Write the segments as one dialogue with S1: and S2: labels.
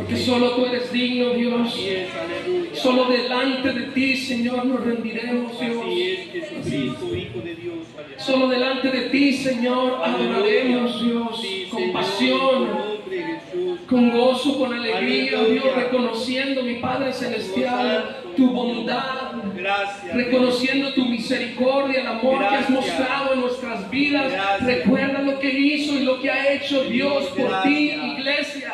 S1: Porque solo tú eres digno, Dios.
S2: Así es, aleluya.
S1: Solo delante de ti, Señor, nos rendiremos, Dios.
S2: Así es, Jesucristo, Hijo de Dios. Aleluya.
S1: Solo delante de ti, Señor, adoraremos, Dios,
S2: Sí,
S1: con
S2: Señor,
S1: pasión,
S2: en tu nombre, Jesús.
S1: con gozo, con alegría,
S2: Aleluya.
S1: Dios, reconociendo, mi Padre Celestial, tu bondad,
S2: Gracias.
S1: reconociendo tu misericordia, el amor que has
S2: Gracias.
S1: mostrado en nuestras vidas.
S2: Gracias.
S1: Recuerda lo que hizo y lo que ha hecho Dios por ti,
S2: Gracias.
S1: iglesia.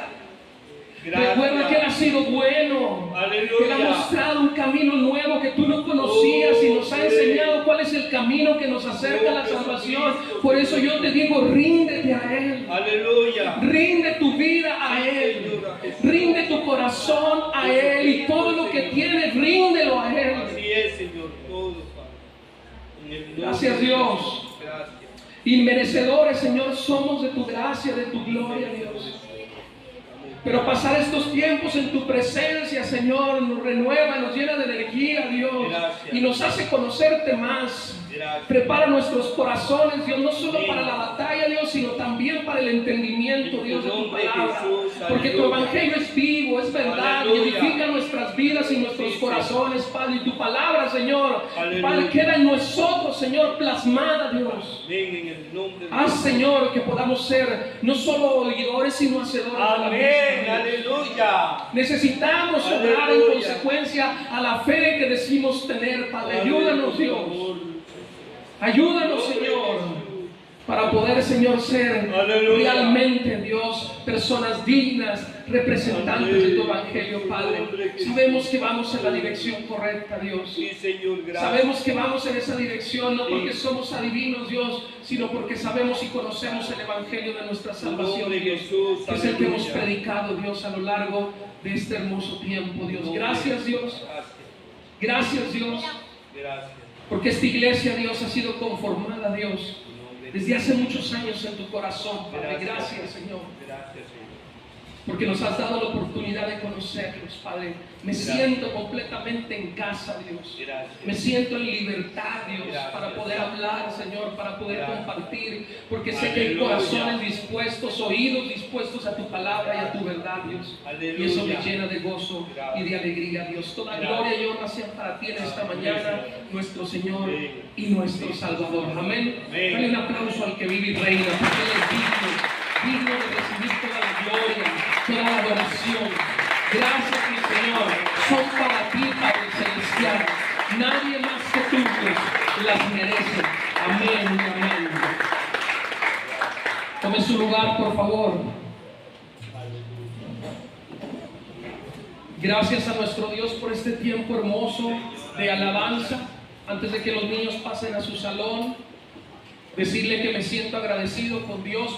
S2: Gracias.
S1: Recuerda que Él ha sido bueno.
S2: Aleluya.
S1: Que Él ha mostrado un camino nuevo que tú no conocías y nos ha enseñado cuál es el camino que nos acerca a la salvación. Por eso yo te digo, ríndete a Él.
S2: Aleluya.
S1: Rinde tu vida a Él. Rinde tu corazón a Él. Y todo lo que tienes, ríndelo a Él.
S2: Así es, Señor, todo, Padre. En el nombre
S1: Gracias,
S2: de
S1: Dios.
S2: Jesús. Gracias.
S1: Inmerecedores, Señor, somos de tu gracia, de tu gloria, Dios. Pero pasar estos tiempos en tu presencia, Señor, nos renueva, nos llena de energía, Dios.
S2: Gracias.
S1: Y nos hace conocerte más.
S2: Gracias.
S1: Prepara nuestros corazones, Dios, no solo para la batalla, Dios, sino también para el entendimiento, Dios, de tu palabra. Porque tu evangelio es vivo, es verdad, y
S2: Aleluya.
S1: edifica nuestras vidas y nuestros
S2: Sí,
S1: corazones, Padre. Y tu palabra, Señor,
S2: Aleluya.
S1: Padre, queda en nosotros, Señor, plasmada, Dios.
S2: Ven en el nombre de
S1: Haz, Señor, que podamos ser no solo oidores, sino hacedores de la
S2: Amén.
S1: misma.
S2: Aleluya.
S1: Necesitamos obrar en
S2: Aleluya.
S1: consecuencia a la fe que decimos tener, Padre. Ayúdanos, Dios. Ayúdanos, Señor, para poder, Señor, ser
S2: Aleluya.
S1: realmente, Dios, personas dignas, representantes de tu evangelio, Padre. Sabemos que vamos en la dirección correcta, Dios.
S2: Sí, Señor, gracias.
S1: Sabemos que vamos en esa dirección, no porque somos adivinos, Dios, sino porque sabemos y conocemos el evangelio de nuestra salvación,
S2: nombre de
S1: Dios,
S2: Jesús,
S1: que es el que hemos
S2: aleluya.
S1: predicado, Dios, a lo largo de este hermoso tiempo, Dios. Gracias, Dios.
S2: Gracias.
S1: Gracias, Dios.
S2: Gracias.
S1: Porque esta iglesia, Dios, ha sido conformada, Dios, desde hace muchos años en tu corazón, Padre. Gracias, Señor.
S2: Gracias, Señor.
S1: Porque nos has dado la oportunidad de conocerlos, Padre. Me
S2: Gracias.
S1: siento completamente en casa, Dios.
S2: Gracias.
S1: Me siento en libertad, Dios,
S2: Gracias.
S1: para poder hablar, Señor, para poder
S2: Gracias.
S1: compartir. Porque sé que hay
S2: Aleluya.
S1: corazones dispuestos, oídos dispuestos a tu palabra y a tu verdad, Dios.
S2: Aleluya.
S1: Y eso me llena de gozo
S2: Gracias.
S1: y de alegría, Dios. Toda
S2: Gracias.
S1: gloria y honra sean para ti en esta mañana, nuestro Señor
S2: Amén.
S1: y nuestro Salvador. Amén.
S2: Amén.
S1: Dale un aplauso al que vive y reina, porque Él es digno de recibir toda la gloria, toda la adoración. Gracias, mi Señor, son para ti, Padre Celestial. Nadie más que tú, Dios, las merece. Amén y amén. Tome su lugar, por favor. Gracias a nuestro Dios por este tiempo hermoso de alabanza. Antes de que los niños pasen a su salón, decirle que me siento agradecido con Dios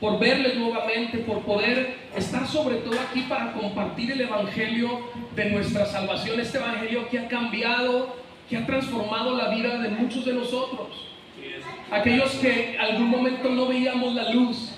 S1: por verles nuevamente, por poder estar sobre todo aquí para compartir el evangelio de nuestra salvación, este evangelio que ha cambiado, que ha transformado la vida de muchos de nosotros, aquellos que en algún momento no veíamos la luz,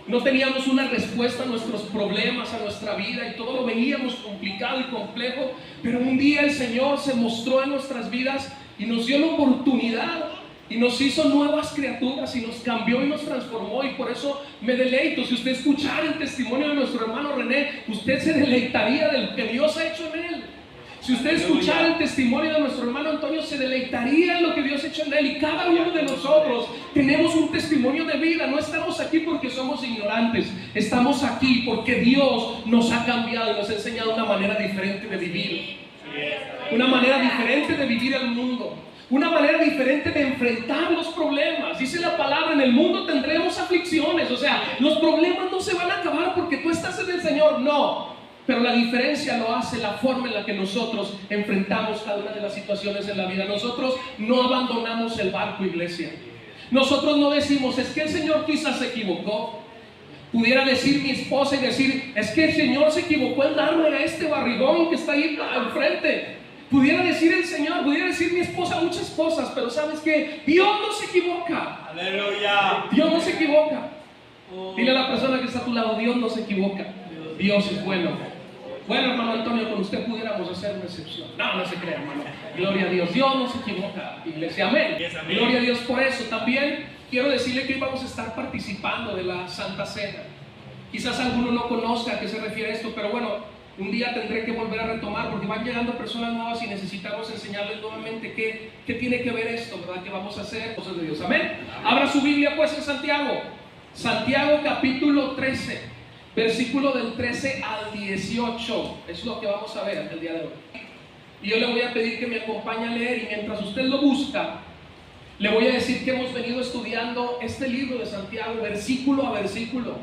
S1: no teníamos una respuesta a nuestros problemas, a nuestra vida, y todo lo veíamos complicado y complejo, pero un día el Señor se mostró en nuestras vidas y nos dio la oportunidad y nos hizo nuevas criaturas y nos cambió y nos transformó. Y por eso me deleito. Si usted escuchara el testimonio de nuestro hermano René, usted se deleitaría de lo que Dios ha hecho en él. Si usted escuchara el testimonio de nuestro hermano Antonio, se deleitaría en lo que Dios ha hecho en él. Y cada uno de nosotros tenemos un testimonio de vida. No estamos aquí porque somos ignorantes, estamos aquí porque Dios nos ha cambiado y nos ha enseñado una manera diferente de vivir, una manera diferente de vivir el mundo, una manera diferente de enfrentar los problemas. Dice la palabra, en el mundo tendremos aflicciones. O sea, los problemas no se van a acabar porque tú estás en el Señor, no. Pero la diferencia lo hace la forma en la que nosotros enfrentamos cada una de las situaciones en la vida. Nosotros no abandonamos el barco, iglesia. Nosotros no decimos, es que el Señor quizás se equivocó. Pudiera decir mi esposa y decir, es que el Señor se equivocó en darme a este barrigón que está ahí enfrente. Pudiera decir el Señor, pudiera decir mi esposa muchas cosas, pero ¿sabes qué? Dios no se equivoca.
S2: Aleluya.
S1: Dios no se equivoca. Dile a la persona que está a tu lado, Dios no se equivoca. Dios es bueno. Bueno, hermano Antonio, con usted pudiéramos hacer una excepción. No, no se crea, hermano. Gloria a Dios. Dios no se equivoca, iglesia. Amén.
S2: Yes, amén.
S1: Gloria a Dios por eso. También quiero decirle que hoy vamos a estar participando de la Santa Cena. Quizás alguno no conozca a qué se refiere esto, pero bueno, un día tendré que volver a retomar porque van llegando personas nuevas y necesitamos enseñarles nuevamente qué tiene que ver esto, ¿verdad? ¿Qué vamos a hacer? Cosas de Dios. Amén. Abra su Biblia pues en Santiago. Santiago capítulo 13, versículo del 13 al 18. Es lo que vamos a ver el día de hoy. Y yo le voy a pedir que me acompañe a leer, y mientras usted lo busca, le voy a decir que hemos venido estudiando este libro de Santiago versículo a versículo.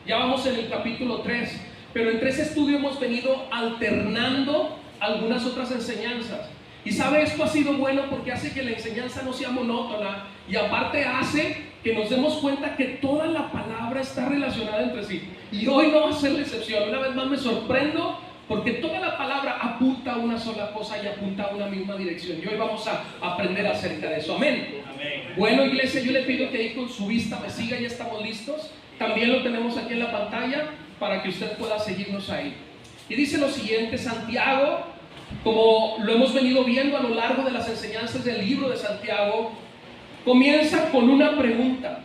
S1: Ya vamos en el capítulo 3, pero entre ese estudio hemos venido alternando algunas otras enseñanzas. Y sabe, esto ha sido bueno porque hace que la enseñanza no sea monótona, y aparte hace que nos demos cuenta que toda la palabra está relacionada entre sí. Y hoy no va a ser la excepción. Una vez más me sorprendo porque toda la palabra apunta a una sola cosa y apunta a una misma dirección. Y hoy vamos a aprender acerca de eso. Amén. Amén. Bueno, iglesia, yo le pido que ahí con su vista me siga. Ya estamos listos. También lo tenemos aquí en la pantalla para que usted pueda seguirnos ahí. Y dice lo siguiente: Santiago, como lo hemos venido viendo a lo largo de las enseñanzas del libro de Santiago, comienza con una pregunta.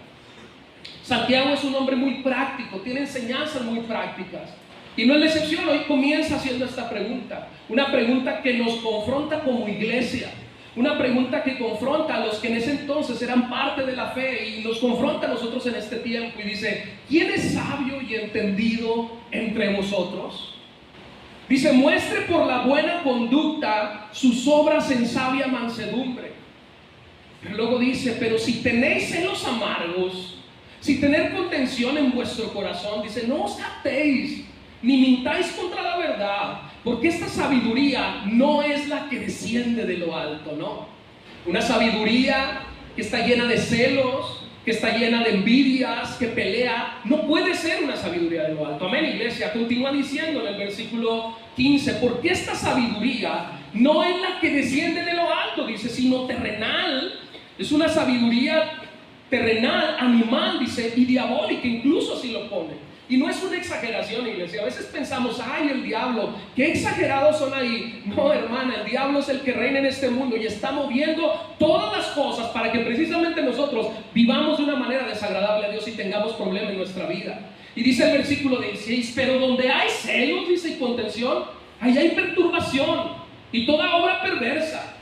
S1: Santiago es un hombre muy práctico, tiene enseñanzas muy prácticas. Y no es la excepción, hoy comienza haciendo esta pregunta. Una pregunta que nos confronta como iglesia. Una pregunta que confronta a los que en ese entonces eran parte de la fe y nos confronta a nosotros en este tiempo. Y dice: ¿quién es sabio y entendido entre vosotros? Dice: muestre por la buena conducta sus obras en sabia mansedumbre. Pero luego dice: pero si tenéis celos amargos, si tener contención en vuestro corazón, dice, no os jactéis ni mintáis contra la verdad, porque esta sabiduría no es la que desciende de lo alto, no. Una sabiduría que está llena de celos, que está llena de envidias, que pelea, no puede ser una sabiduría de lo alto. Amén, iglesia. Continúa diciendo en el versículo 15: porque esta sabiduría no es la que desciende de lo alto, dice, sino terrenal. Es una sabiduría terrenal, animal, dice, y diabólica, incluso si lo pone. Y no es una exageración, iglesia. A veces pensamos: ay, el diablo, qué exagerados son ahí. No, hermana, el diablo es el que reina en este mundo y está moviendo todas las cosas para que precisamente nosotros vivamos de una manera desagradable a Dios y tengamos problemas en nuestra vida. Y dice el versículo 16: pero donde hay celos, dice, y contención, ahí hay perturbación y toda obra perversa.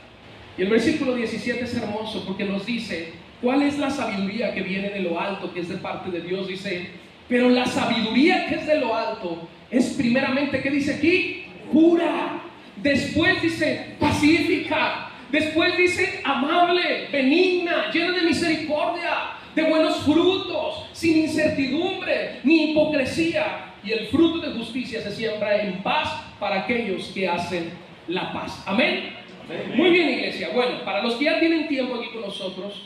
S1: Y el versículo 17 es hermoso porque nos dice cuál es la sabiduría que viene de lo alto, que es de parte de Dios. Dice: pero la sabiduría que es de lo alto es primeramente, ¿qué dice aquí? Pura. Después dice pacífica. Después dice amable, benigna, llena de misericordia, de buenos frutos, sin incertidumbre ni hipocresía. Y el fruto de justicia se siembra en paz para aquellos que hacen la paz. Amén. Amén. Muy bien, iglesia. Bueno, para los que ya tienen tiempo aquí con nosotros,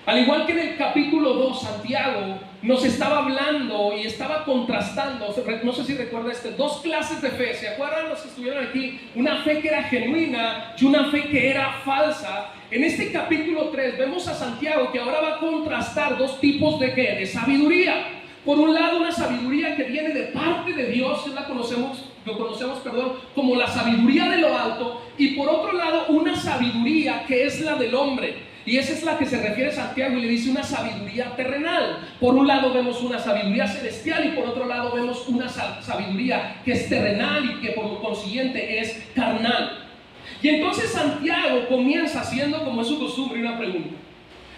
S1: al igual que en el capítulo 2, Santiago nos estaba hablando y estaba contrastando, no sé si recuerda dos clases de fe. ¿Se acuerdan los que estuvieron aquí? Una fe que era genuina y una fe que era falsa. En este capítulo 3 vemos a Santiago que ahora va a contrastar dos tipos de ¿qué? De sabiduría. Por un lado, una sabiduría que viene de parte de Dios, lo conocemos, como la sabiduría de lo alto. Y por otro lado, una sabiduría que es la del hombre. Y esa es la que se refiere Santiago y le dice una sabiduría terrenal. Por un lado vemos una sabiduría celestial y por otro lado vemos una sabiduría que es terrenal y que por lo consiguiente es carnal. Y entonces Santiago comienza haciendo, como es su costumbre, una pregunta.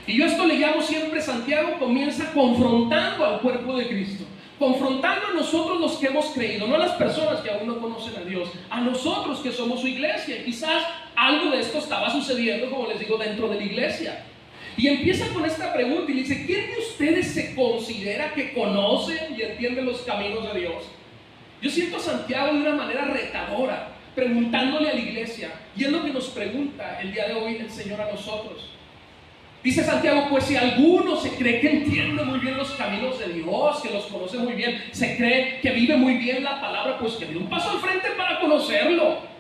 S1: Y yo esto le llamo siempre: Santiago comienza confrontando al cuerpo de Cristo, confrontando a nosotros los que hemos creído, no a las personas que aún no conocen a Dios, a nosotros que somos su iglesia. Y quizás algo de esto estaba sucediendo, como les digo, dentro de la iglesia. Y empieza con esta pregunta y le dice: ¿quién de ustedes se considera que conoce y entiende los caminos de Dios? Yo siento a Santiago de una manera retadora, preguntándole a la iglesia, y es lo que nos pregunta el día de hoy el Señor a nosotros. Dice Santiago: pues si alguno se cree que entiende muy bien los caminos de Dios, que los conoce muy bien, se cree que vive muy bien la palabra, pues que dé un paso al frente para conocerlo.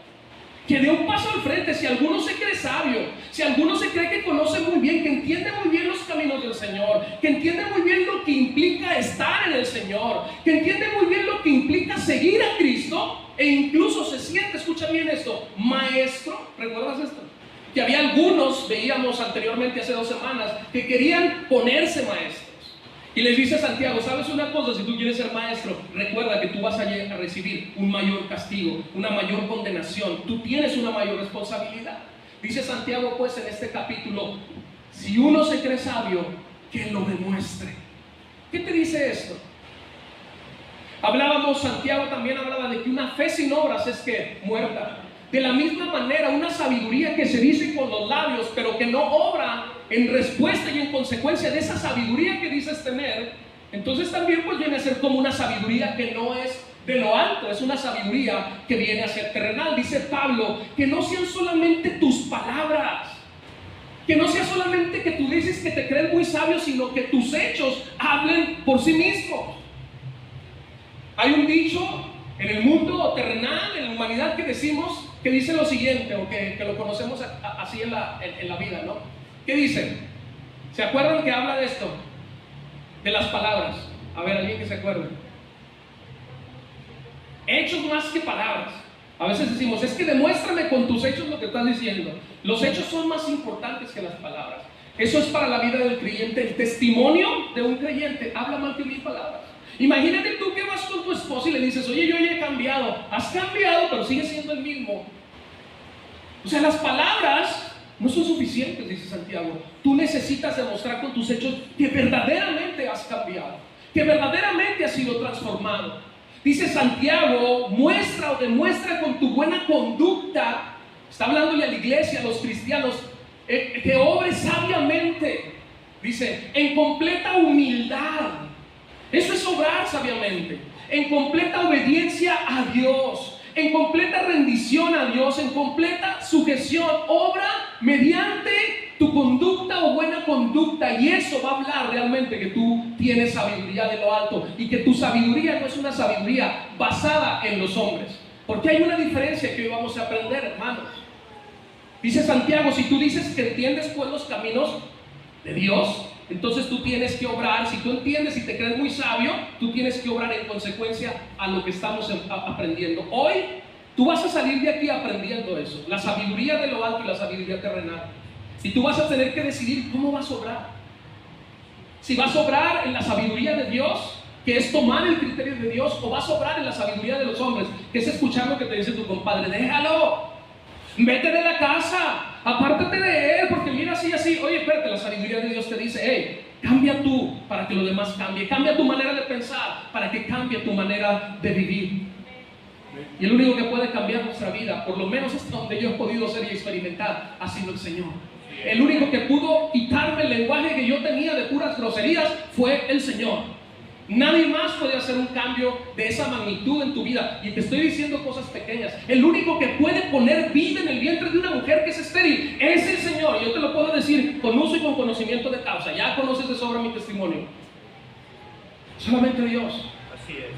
S1: Que dé un paso al frente. Si alguno se cree sabio, si alguno se cree que conoce muy bien, que entiende muy bien los caminos del Señor, que entiende muy bien lo que implica estar en el Señor, que entiende muy bien lo que implica seguir a Cristo, e incluso se siente, escucha bien esto, maestro. ¿Recuerdas esto? Que había algunos, veíamos anteriormente hace 2 semanas, que querían ponerse maestros, Y les dice Santiago, ¿sabes una cosa? Si tú quieres ser maestro, recuerda que tú vas a recibir un mayor castigo, una mayor condenación. Tú tienes una mayor responsabilidad. Dice Santiago pues en este capítulo, si uno se cree sabio, que lo demuestre. ¿Qué te dice esto? Santiago también hablaba de que una fe sin obras es que muerta. De la misma manera, una sabiduría que se dice con los labios, pero que no obra en respuesta y en consecuencia de esa sabiduría que dices tener, entonces también pues viene a ser como una sabiduría que no es de lo alto, es una sabiduría que viene a ser terrenal. Dice Pablo, que no sean solamente tus palabras, que no sea solamente que tú dices que te crees muy sabio, sino que tus hechos hablen por sí mismos. Hay un dicho en el mundo terrenal, en la humanidad, que decimos, que dice lo siguiente, o que lo conocemos así en la vida, ¿no? ¿Qué dice? ¿Se acuerdan que habla de esto? De las palabras. A ver, alguien que se acuerde. Hechos más que palabras. A veces decimos, es que demuéstrame con tus hechos lo que estás diciendo. Los hechos son más importantes que las palabras. Eso es para la vida del creyente. El testimonio de un creyente habla más que 1000 palabras. Imagínate tú que vas con tu esposa y le dices, oye, yo ya he cambiado. Has cambiado, pero sigues siendo el mismo. O sea, las palabras no son suficientes, dice Santiago. Tú necesitas demostrar con tus hechos que verdaderamente has cambiado, que verdaderamente has sido transformado. Dice Santiago, muestra o demuestra con tu buena conducta. Está hablándole a la iglesia, a los cristianos, que obres sabiamente. Dice, en completa humildad. Eso es obrar sabiamente, en completa obediencia a Dios, en completa rendición a Dios, en completa sujeción. Obra mediante tu conducta o buena conducta, y eso va a hablar realmente que tú tienes sabiduría de lo alto, y que tu sabiduría no es una sabiduría basada en los hombres, porque hay una diferencia que hoy vamos a aprender, hermanos. Dice Santiago, si tú dices que entiendes pues los caminos de Dios, entonces tú tienes que obrar. Si tú entiendes y te crees muy sabio, tú tienes que obrar en consecuencia a lo que estamos aprendiendo. Hoy tú vas a salir de aquí aprendiendo eso, la sabiduría de lo alto y la sabiduría terrenal. Y tú vas a tener que decidir cómo vas a obrar. Si vas a obrar en la sabiduría de Dios, que es tomar el criterio de Dios, o vas a obrar en la sabiduría de los hombres, que es escuchar lo que te dice tu compadre. Déjalo, vete de la casa, apártate de él, porque mira así, así. Oye, espérate, la sabiduría de Dios te dice, hey, cambia tú para que los demás cambie. Cambia tu manera de pensar para que cambie tu manera de vivir. Y el único que puede cambiar nuestra vida, por lo menos hasta donde yo he podido ser y experimentar, ha sido el Señor. El único que pudo quitarme el lenguaje que yo tenía de puras groserías fue el Señor. Nadie más puede hacer un cambio de esa magnitud en tu vida. Y te estoy diciendo cosas pequeñas. El único que puede poner vida en el vientre de una mujer que es estéril es el Señor. Yo te lo puedo decir con uso y con conocimiento de causa. Ya conoces de sobra mi testimonio. Solamente Dios.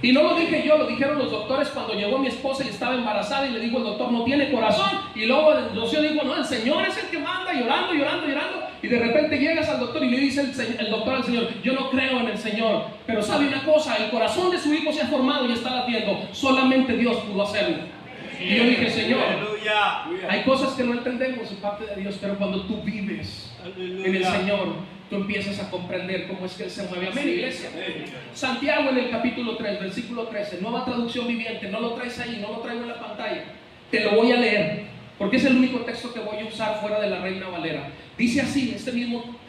S1: Y no lo dije yo, lo dijeron los doctores cuando llegó mi esposa y estaba embarazada, y le dijo el doctor, no tiene corazón. Y luego el doctor dijo, no, el Señor es el que manda, llorando, llorando, llorando. Y de repente llegas al doctor y le dice el doctor al Señor, yo no creo en el Señor, pero sabe una cosa, el corazón de su hijo se ha formado y está latiendo. Solamente Dios pudo hacerlo. Y yo dije, Señor, hay cosas que no entendemos en parte de Dios, pero cuando tú vives en el Señor, tú empiezas a comprender cómo es que Él se mueve. Amén, iglesia. Santiago en el capítulo 3, versículo 13, nueva traducción viviente. No lo traes ahí, no lo traigo en la pantalla. Te lo voy a leer, porque es el único texto que voy a usar fuera de la Reina Valera. Dice así,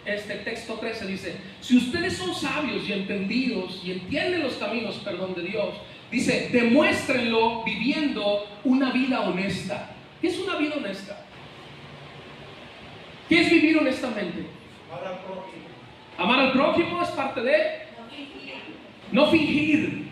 S1: este texto 13 dice, si ustedes son sabios y entendidos y entienden los caminos, de Dios, dice, demuéstrenlo viviendo una vida honesta. ¿Qué es una vida honesta? ¿Qué es vivir honestamente?
S2: Amar al prójimo.
S1: Amar al prójimo es parte de no fingir.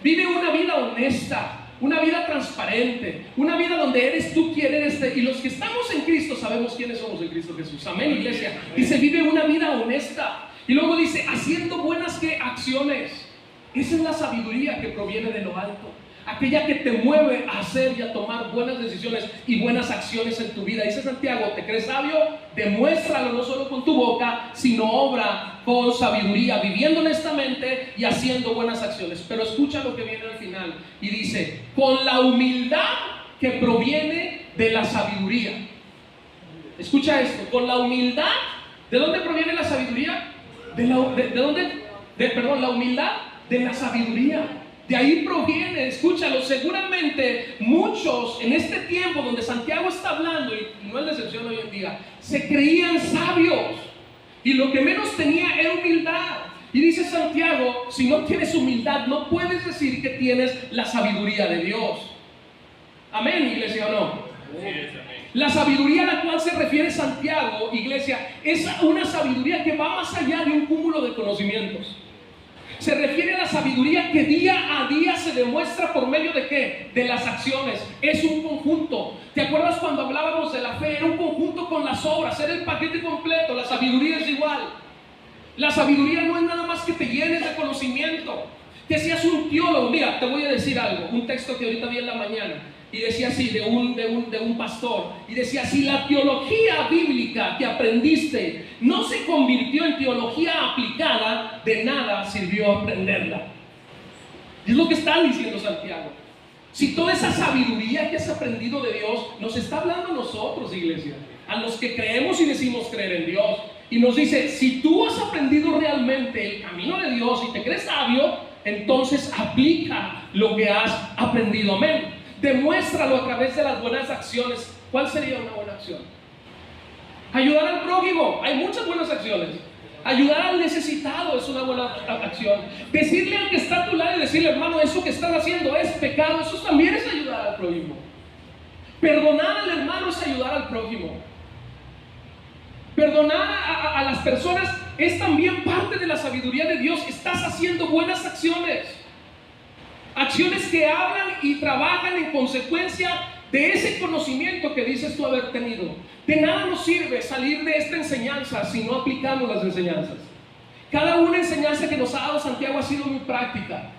S1: Vive una vida honesta, una vida transparente, una vida donde eres tú quien eres. Y los que estamos en Cristo sabemos quiénes somos en Cristo Jesús. Amén, iglesia. Dice, vive una vida honesta. Y luego dice, haciendo buenas acciones. Esa es la sabiduría que proviene de lo alto. Aquella que te mueve a hacer y a tomar buenas decisiones y buenas acciones en tu vida. Dice Santiago, ¿te crees sabio? Demuéstralo no solo con tu boca, sino obra con sabiduría, viviendo honestamente y haciendo buenas acciones. Pero escucha lo que viene al final. Y dice, con la humildad que proviene de la sabiduría. Escucha esto, con la humildad. ¿De dónde proviene la sabiduría? ¿De dónde? la humildad de la sabiduría. De ahí proviene, escúchalo, seguramente muchos en este tiempo donde Santiago está hablando, y no es la excepción hoy en día, se creían sabios y lo que menos tenía era humildad. Y dice Santiago, si no tienes humildad, no puedes decir que tienes la sabiduría de Dios. Amén, iglesia, ¿o no?
S2: Sí, es amén.
S1: La sabiduría a la cual se refiere Santiago, iglesia, es una sabiduría que va más allá de un cúmulo de conocimientos. Se refiere a la sabiduría que día a día se demuestra por medio de ¿qué? De las acciones. Es un conjunto. ¿Te acuerdas cuando hablábamos de la fe? Era un conjunto con las obras, era el paquete completo. La sabiduría es igual. La sabiduría no es nada más que te llenes de conocimiento, que seas un teólogo. Mira, te voy a decir algo, un texto que ahorita vi en la mañana, y decía así, de un pastor, y decía, si la teología bíblica que aprendiste no se convirtió en teología aplicada, de nada sirvió aprenderla. Y es lo que está diciendo Santiago. Si toda esa sabiduría que has aprendido de Dios, nos está hablando a nosotros, iglesia, a los que creemos y decimos creer en Dios, y nos dice, si tú has aprendido realmente el camino de Dios y te crees sabio, entonces aplica lo que has aprendido. Amén. Demuéstralo a través de las buenas acciones. ¿Cuál sería una buena acción? Ayudar al prójimo. Hay muchas buenas acciones. Ayudar al necesitado es una buena acción. Decirle al que está a tu lado y decirle, hermano, eso que estás haciendo es pecado. Eso también es ayudar al prójimo. Perdonar al hermano es ayudar al prójimo. Perdonar a las personas es también parte de la sabiduría de Dios. Estás haciendo buenas acciones. Acciones que hablan y trabajan en consecuencia de ese conocimiento que dices tú haber tenido. De nada nos sirve salir de esta enseñanza si no aplicamos las enseñanzas. Cada una enseñanza que nos ha dado Santiago ha sido muy práctica.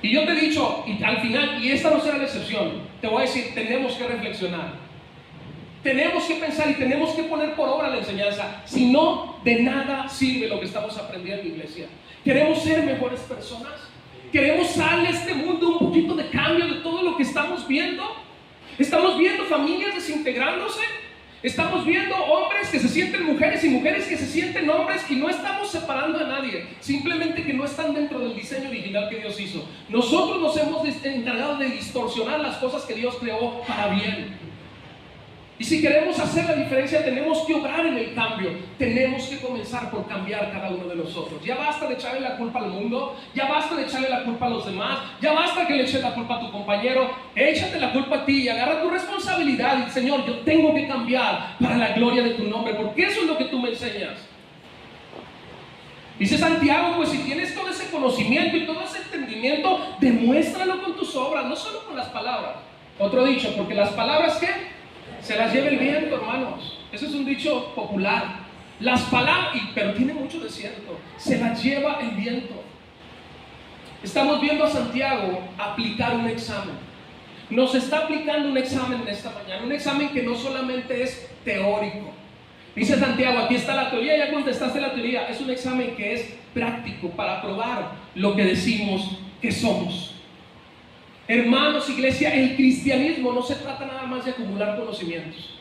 S1: Y yo te he dicho, y al final, y esta no será la excepción, te voy a decir, tenemos que reflexionar. Tenemos que pensar y tenemos que poner por obra la enseñanza. Si no, de nada sirve lo que estamos aprendiendo, iglesia. ¿Queremos ser mejores personas? ¿Queremos darle a este mundo un poquito de cambio de todo lo que estamos viendo? Estamos viendo familias desintegrándose. Estamos viendo hombres que se sienten mujeres y mujeres que se sienten hombres, y no estamos separando a nadie. Simplemente que no están dentro del diseño original que Dios hizo. Nosotros nos hemos encargado de distorsionar las cosas que Dios creó para bien. Y si queremos hacer la diferencia, tenemos que obrar en el cambio. Tenemos que comenzar por cambiar cada uno de nosotros. Ya basta de echarle la culpa al mundo. Ya basta de echarle la culpa a los demás. Ya basta que le eches la culpa a tu compañero. Échate la culpa a ti y agarra tu responsabilidad. Y Señor, yo tengo que cambiar para la gloria de tu nombre, porque eso es lo que tú me enseñas. Dice Santiago, pues si tienes todo ese conocimiento y todo ese entendimiento, demuéstralo con tus obras, no solo con las palabras. Otro dicho, porque las palabras, ¿qué? Se las lleva el viento, hermanos. Ese es un dicho popular. Las palabras, pero tiene mucho de cierto, se las lleva el viento. Estamos viendo a Santiago aplicar un examen. Nos está aplicando un examen en esta mañana. Un examen que no solamente es teórico. Dice Santiago, aquí está la teoría, ya contestaste la teoría. Es un examen que es práctico para probar lo que decimos que somos. Hermanos, iglesia, el cristianismo no se trata nada más de acumular conocimientos.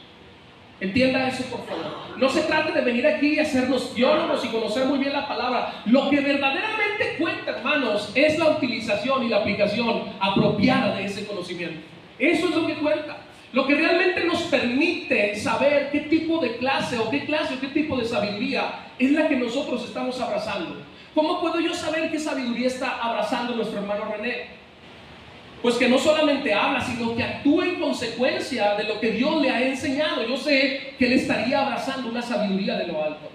S1: Entienda eso, por favor. No se trata de venir aquí y hacernos teólogos y conocer muy bien la palabra. Lo que verdaderamente cuenta, hermanos, es la utilización y la aplicación apropiada de ese conocimiento. Eso es lo que cuenta. Lo que realmente nos permite saber qué tipo de clase o qué tipo de sabiduría es la que nosotros estamos abrazando. ¿Cómo puedo yo saber qué sabiduría está abrazando nuestro hermano René? Pues que no solamente habla, sino que actúa en consecuencia de lo que Dios le ha enseñado. Yo sé que él estaría abrazando una sabiduría de lo alto.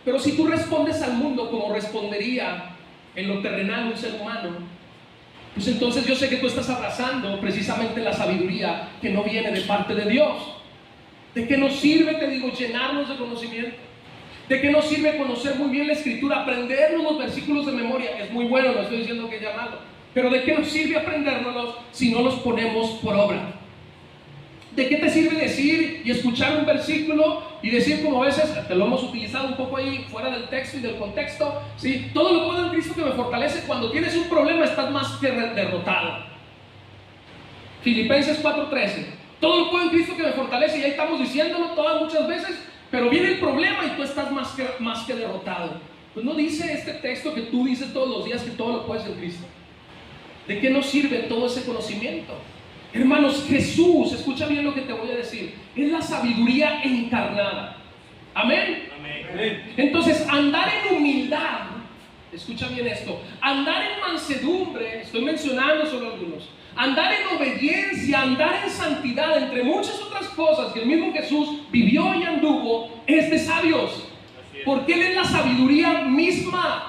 S1: Pero si tú respondes al mundo como respondería en lo terrenal un ser humano, pues entonces yo sé que tú estás abrazando precisamente la sabiduría que no viene de parte de Dios. ¿De qué nos sirve, te digo, llenarnos de conocimiento? ¿De qué nos sirve conocer muy bien la Escritura, aprendernos los versículos de memoria? Es muy bueno, no estoy diciendo que es ya malo. Pero ¿de qué nos sirve aprendérnoslos si no los ponemos por obra? ¿De qué te sirve decir y escuchar un versículo y decir, como a veces te lo hemos utilizado un poco ahí fuera del texto y del contexto, ¿sí? Todo lo puedo en Cristo que me fortalece. Cuando tienes un problema estás más que derrotado. Filipenses 4:13. Todo lo puedo en Cristo que me fortalece, y ahí estamos diciéndolo todas muchas veces, pero viene el problema y tú estás más que derrotado. Pues no dice este texto que tú dices todos los días que todo lo puedes en Cristo. ¿De qué nos sirve todo ese conocimiento? Hermanos, Jesús, escucha bien lo que te voy a decir, es la sabiduría encarnada. Amén.
S2: Amén.
S1: Entonces, andar en humildad, escucha bien esto, andar en mansedumbre, estoy mencionando solo algunos, andar en obediencia, andar en santidad, entre muchas otras cosas que el mismo Jesús vivió y anduvo, es de sabios, porque Él es la sabiduría misma.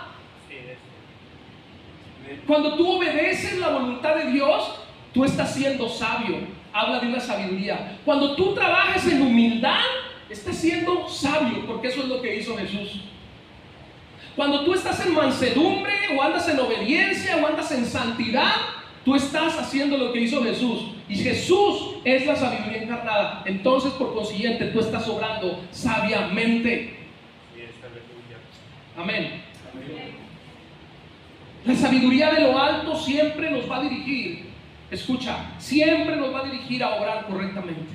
S1: Cuando tú obedeces la voluntad de Dios, tú estás siendo sabio. Habla de una sabiduría. Cuando tú trabajas en humildad, estás siendo sabio, porque eso es lo que hizo Jesús. Cuando tú estás en mansedumbre, o andas en obediencia, o andas en santidad, tú estás haciendo lo que hizo Jesús. Y Jesús es la sabiduría encarnada. Entonces, por consiguiente, tú estás obrando sabiamente. Amén. La sabiduría de lo alto siempre nos va a dirigir, escucha, siempre nos va a dirigir a obrar correctamente.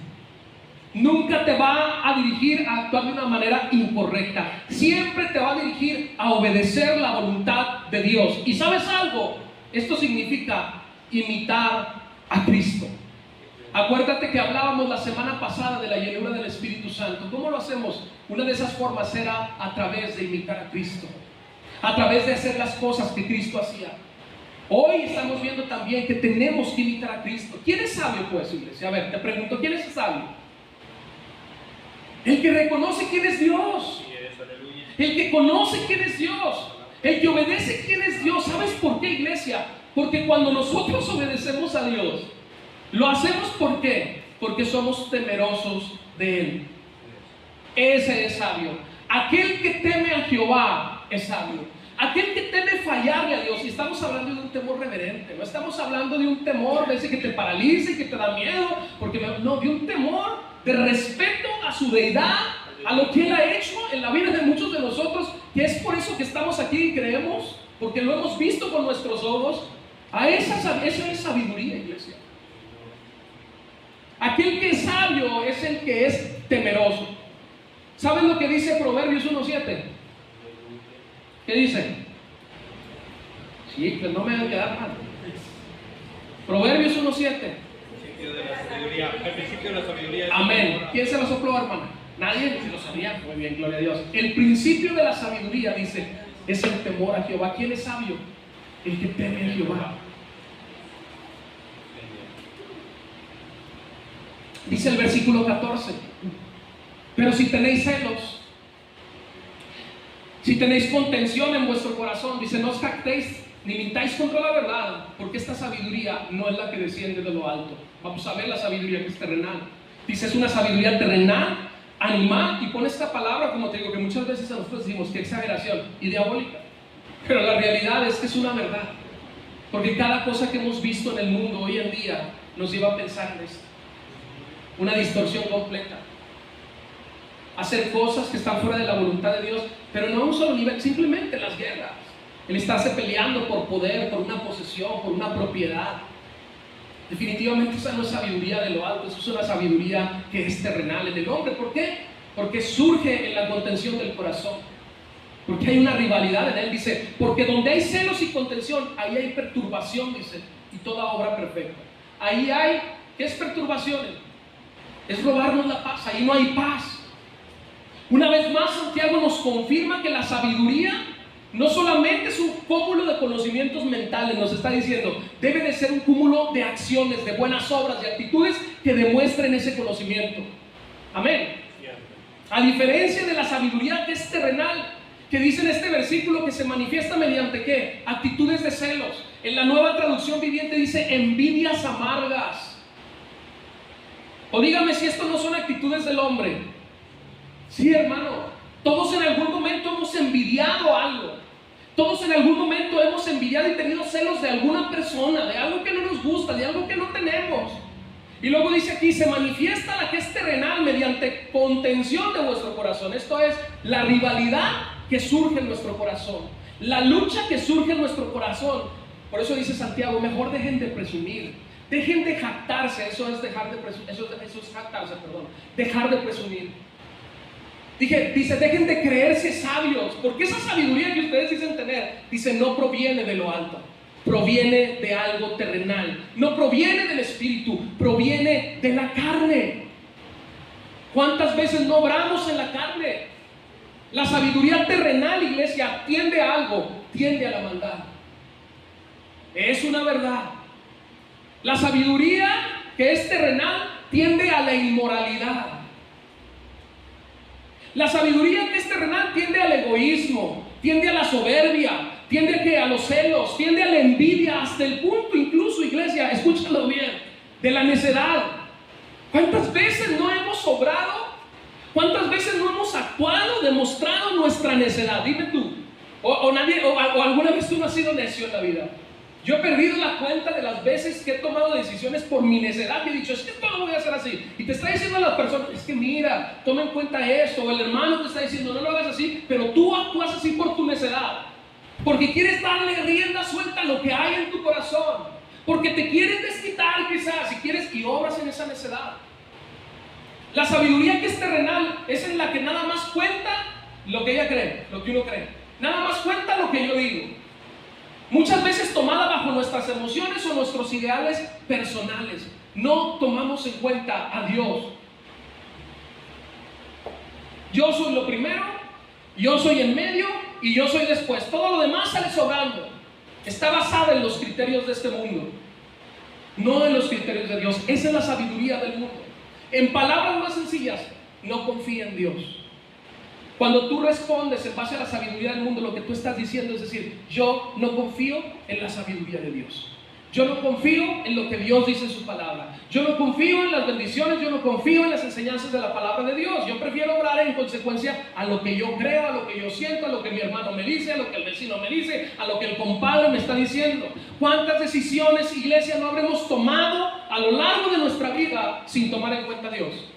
S1: Nunca te va a dirigir a actuar de una manera incorrecta. Siempre te va a dirigir a obedecer la voluntad de Dios. ¿Y sabes algo? Esto significa imitar a Cristo. Acuérdate que hablábamos la semana pasada de la llenura del Espíritu Santo. ¿Cómo lo hacemos? Una de esas formas era a través de imitar a Cristo, a través de hacer las cosas que Cristo hacía. Hoy estamos viendo también que tenemos que imitar a Cristo. ¿Quién es sabio, pues, iglesia? A ver, te pregunto, ¿quién es sabio? El que reconoce quién es Dios, el que conoce quién es Dios, el que obedece quién es Dios. ¿Sabes por qué, iglesia? Porque cuando nosotros obedecemos a Dios, lo hacemos ¿por qué? Porque somos temerosos de Él. Ese es sabio. Aquel que teme a Jehová es sabio. Aquel que teme fallarle a Dios. Y estamos hablando de un temor reverente. No estamos hablando de un temor de ese que te paraliza y que te da miedo. No, de un temor de respeto a su deidad, a lo que Él ha hecho en la vida de muchos de nosotros, que es por eso que estamos aquí y creemos, porque lo hemos visto con nuestros ojos. Eso es sabiduría, iglesia. Aquel que es sabio es el que es temeroso. ¿Saben lo que dice Proverbios 1:7? ¿Qué dice? Sí, pues no me van a quedar mal. Proverbios 1:7.
S2: El principio de la sabiduría.
S1: Amén. ¿Quién se lo sopló, hermana? Nadie se lo sabía. Muy bien, gloria a Dios. El principio de la sabiduría, dice, es el temor a Jehová. ¿Quién es sabio? El que teme a Jehová. Dice el versículo 14. Pero si tenéis celos, si tenéis contención en vuestro corazón, dice, no os jactéis ni mintáis contra la verdad, porque esta sabiduría no es la que desciende de lo alto. Vamos a ver la sabiduría que es terrenal. Dice, es una sabiduría terrenal, animal, y pone esta palabra, como te digo, que muchas veces a nosotros decimos, qué exageración, y diabólica. Pero la realidad es que es una verdad. Porque cada cosa que hemos visto en el mundo hoy en día nos lleva a pensar en esto. Una distorsión completa. Hacer cosas que están fuera de la voluntad de Dios, pero no a un solo nivel, simplemente las guerras. El estarse peleando por poder, por una posesión, por una propiedad. Definitivamente esa no es sabiduría de lo alto, eso es una sabiduría que es terrenal en el hombre. ¿Por qué? Porque surge en la contención del corazón. Porque hay una rivalidad en él, dice, porque donde hay celos y contención, ahí hay perturbación, dice, y toda obra perfecta. Ahí hay, ¿qué es perturbaciones? Es robarnos la paz, ahí no hay paz. Una vez más, Santiago nos confirma que la sabiduría no solamente es un cúmulo de conocimientos mentales, nos está diciendo, debe de ser un cúmulo de acciones, de buenas obras, de actitudes que demuestren ese conocimiento. Amén. A diferencia de la sabiduría que es terrenal, que dice en este versículo que se manifiesta mediante ¿qué? Actitudes de celos. En la Nueva Traducción Viviente dice envidias amargas. O dígame si esto no son actitudes del hombre. Sí, hermano, todos en algún momento hemos envidiado algo. Todos en algún momento hemos envidiado y tenido celos de alguna persona, de algo que no nos gusta, de algo que no tenemos. Y luego dice aquí, se manifiesta la que es terrenal mediante contención de vuestro corazón. Esto es la rivalidad que surge en nuestro corazón, la lucha que surge en nuestro corazón. Por eso dice Santiago, mejor dejen de presumir, dejen de jactarse. Eso es dejar de presumir, eso es jactarse, perdón, dejar de presumir. Dice, dejen de creerse sabios, porque esa sabiduría que ustedes dicen tener, dice, no proviene de lo alto, proviene de algo terrenal, no proviene del espíritu, proviene de la carne. ¿Cuántas veces no obramos en la carne? La sabiduría terrenal, iglesia, tiende a algo, tiende a la maldad. Es una verdad. La sabiduría que es terrenal tiende a la inmoralidad. La sabiduría que es terrenal tiende al egoísmo, tiende a la soberbia, tiende a los celos, tiende a la envidia, hasta el punto incluso, iglesia, escúchalo bien, de la necedad. ¿Cuántas veces no hemos obrado? ¿Cuántas veces no hemos actuado, demostrado nuestra necedad? Dime tú. O alguna vez tú no has sido necio en la vida. Yo he perdido la cuenta de las veces que he tomado decisiones por mi necedad y he dicho, es que esto no lo voy a hacer así. Y te está diciendo a las personas, es que mira, toma en cuenta esto. O el hermano te está diciendo, no lo hagas así, pero tú actúas así por tu necedad. Porque quieres darle rienda suelta a lo que hay en tu corazón. Porque te quieres desquitar quizás, si quieres, y obras en esa necedad. La sabiduría que es terrenal es en la que nada más cuenta lo que ella cree, lo que uno cree. Nada más cuenta lo que yo digo. Muchas veces tomada bajo nuestras emociones o nuestros ideales personales. No tomamos en cuenta a Dios. Yo soy lo primero, yo soy en medio y yo soy después. Todo lo demás sale sobrando. Está basada en los criterios de este mundo, no en los criterios de Dios. Esa es la sabiduría del mundo. En palabras más sencillas, no confía en Dios. Cuando tú respondes en base a la sabiduría del mundo, lo que tú estás diciendo es decir, yo no confío en la sabiduría de Dios. Yo no confío en lo que Dios dice en su palabra. Yo no confío en las bendiciones, yo no confío en las enseñanzas de la palabra de Dios. Yo prefiero obrar en consecuencia a lo que yo creo, a lo que yo siento, a lo que mi hermano me dice, a lo que el vecino me dice, a lo que el compadre me está diciendo. ¿Cuántas decisiones, iglesia, no habremos tomado a lo largo de nuestra vida sin tomar en cuenta a Dios?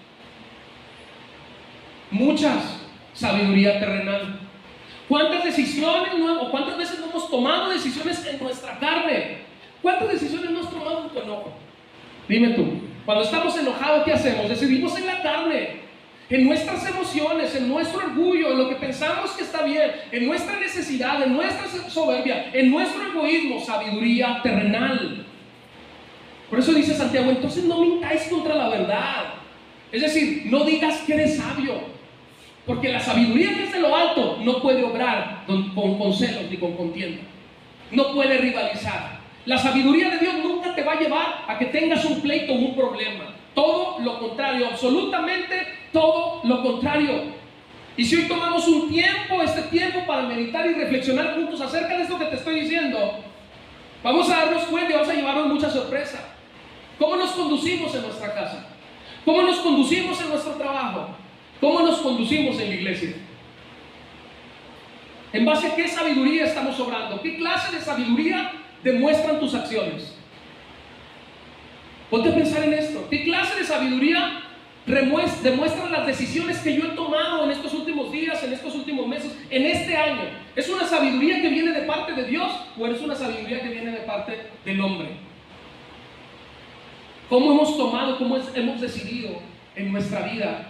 S1: Muchas. Sabiduría terrenal. ¿Cuántas decisiones o cuántas veces no hemos tomado decisiones en nuestra carne? ¿Cuántas decisiones no has tomado en tu enojo? Dime tú. Cuando estamos enojados, ¿qué hacemos? Decidimos en la carne, en nuestras emociones, en nuestro orgullo, en lo que pensamos que está bien, en nuestra necesidad, en nuestra soberbia, en nuestro egoísmo. Sabiduría terrenal. Por eso dice Santiago, entonces no mintáis contra la verdad. Es decir, no digas que eres sabio. Porque la sabiduría que es de lo alto no puede obrar con celos ni con contienda. No puede rivalizar. La sabiduría de Dios nunca te va a llevar a que tengas un pleito o un problema. Todo lo contrario, absolutamente todo lo contrario. Y si hoy tomamos este tiempo para meditar y reflexionar juntos acerca de esto que te estoy diciendo, vamos a darnos cuenta y vamos a llevarnos mucha sorpresa. ¿Cómo nos conducimos en nuestra casa? ¿Cómo nos conducimos en nuestro trabajo? ¿Cómo nos conducimos en la iglesia? ¿En base a qué sabiduría estamos obrando? ¿Qué clase de sabiduría demuestran tus acciones? Ponte a pensar en esto. ¿Qué clase de sabiduría demuestran las decisiones que yo he tomado en estos últimos días, en estos últimos meses, en este año? ¿Es una sabiduría que viene de parte de Dios o es una sabiduría que viene de parte del hombre? ¿Cómo hemos tomado, hemos decidido en nuestra vida?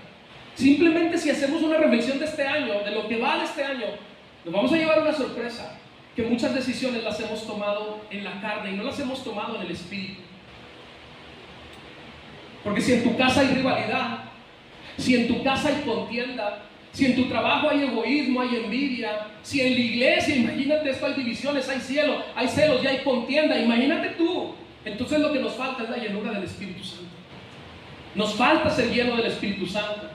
S1: Simplemente si hacemos una reflexión de este año, de lo que va de este año, nos vamos a llevar una sorpresa, que muchas decisiones las hemos tomado en la carne y no las hemos tomado en el espíritu. Porque si en tu casa hay rivalidad, si en tu casa hay contienda, si en tu trabajo hay egoísmo, hay envidia, si en la iglesia, imagínate esto, hay divisiones, hay celos, ya hay contienda, imagínate tú. Entonces lo que nos falta es la llenura del Espíritu Santo. Nos falta ser lleno del Espíritu Santo.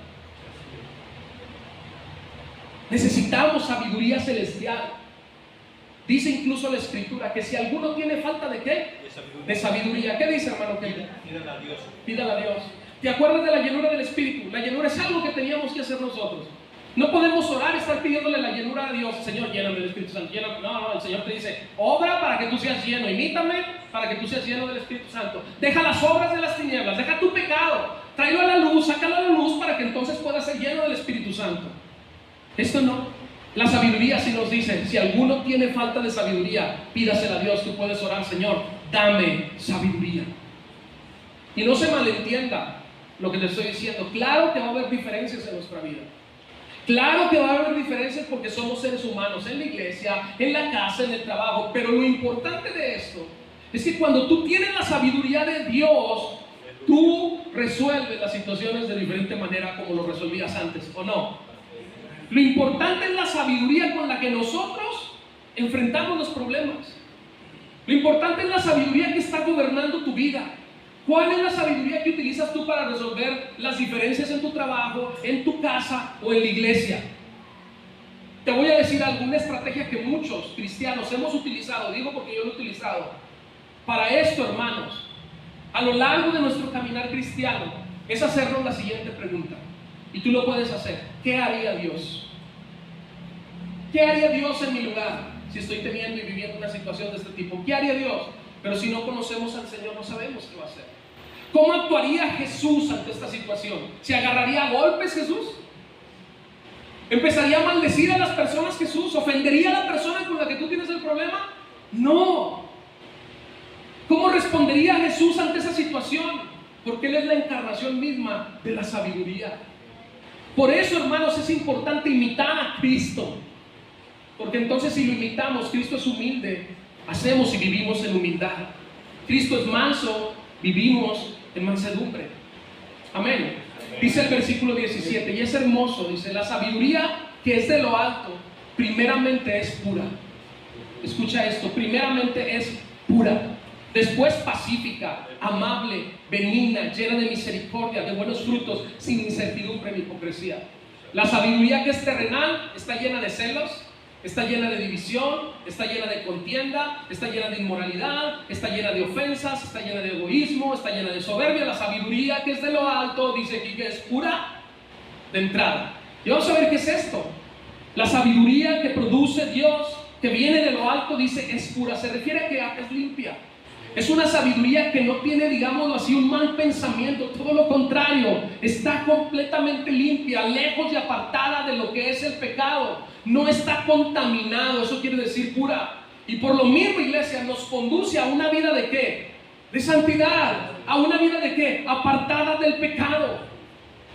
S1: Necesitamos sabiduría celestial. Dice incluso la Escritura que si alguno tiene falta de ¿qué? De sabiduría. ¿Qué dice, hermano?
S2: Pídala a Dios.
S1: Pídala a Dios. ¿Te acuerdas de la llenura del Espíritu? La llenura es algo que teníamos que hacer nosotros. No podemos orar y estar pidiéndole la llenura a Dios. Señor, lléname del Espíritu Santo. No, el Señor te dice, obra para que tú seas lleno. Imítame para que tú seas lleno del Espíritu Santo. Deja las obras de las tinieblas. Deja tu pecado. Tráelo a la luz, sácalo a la luz para que entonces puedas ser lleno del Espíritu Santo. Esto no. La sabiduría sí nos dice, si alguno tiene falta de sabiduría, pídasela a Dios. Tú puedes orar, Señor, dame sabiduría. Y no se malentienda lo que te estoy diciendo. Claro que va a haber diferencias en nuestra vida. Claro que va a haber diferencias porque somos seres humanos en la iglesia, en la casa, en el trabajo, pero lo importante de esto es que cuando tú tienes la sabiduría de Dios, tú resuelves las situaciones de diferente manera como lo resolvías antes, ¿o no? Lo importante es la sabiduría con la que nosotros enfrentamos los problemas. Lo importante es la sabiduría que está gobernando tu vida. ¿Cuál es la sabiduría que utilizas tú para resolver las diferencias en tu trabajo, en tu casa o en la iglesia? Te voy a decir alguna estrategia que muchos cristianos hemos utilizado, digo porque yo lo he utilizado. Para esto, hermanos, a lo largo de nuestro caminar cristiano, es hacernos la siguiente pregunta. Y tú lo puedes hacer. ¿Qué haría Dios? ¿Qué haría Dios en mi lugar si estoy teniendo y viviendo una situación de este tipo? ¿Qué haría Dios? Pero si no conocemos al Señor, no sabemos qué va a hacer. ¿Cómo actuaría Jesús ante esta situación? ¿Se agarraría a golpes Jesús? ¿Empezaría a maldecir a las personas Jesús? ¿Ofendería a la persona con la que tú tienes el problema? No. ¿Cómo respondería Jesús ante esa situación? Porque Él es la encarnación misma de la sabiduría. Por eso, hermanos, es importante imitar a Cristo. Porque entonces si lo imitamos, Cristo es humilde, hacemos y vivimos en humildad. Cristo es manso, vivimos en mansedumbre. Amén. Dice el versículo 17, y es hermoso, dice, la sabiduría que es de lo alto, primeramente es pura. Escucha esto, primeramente es pura, después pacífica, amable, benigna, llena de misericordia, de buenos frutos, sin incertidumbre ni hipocresía. La sabiduría que es terrenal está llena de celos, está llena de división, está llena de contienda, está llena de inmoralidad, está llena de ofensas, está llena de egoísmo, está llena de soberbia. La sabiduría que es de lo alto, dice aquí que es pura de entrada. Y vamos a ver qué es esto. La sabiduría que produce Dios, que viene de lo alto, dice es pura. Se refiere a que es limpia. Es una sabiduría que no tiene, digámoslo así, un mal pensamiento. Todo lo contrario, está completamente limpia, lejos y apartada de lo que es el pecado. No está contaminado, eso quiere decir pura. Y por lo mismo, iglesia, nos conduce a una vida ¿de qué? De santidad. ¿A una vida de qué? Apartada del pecado.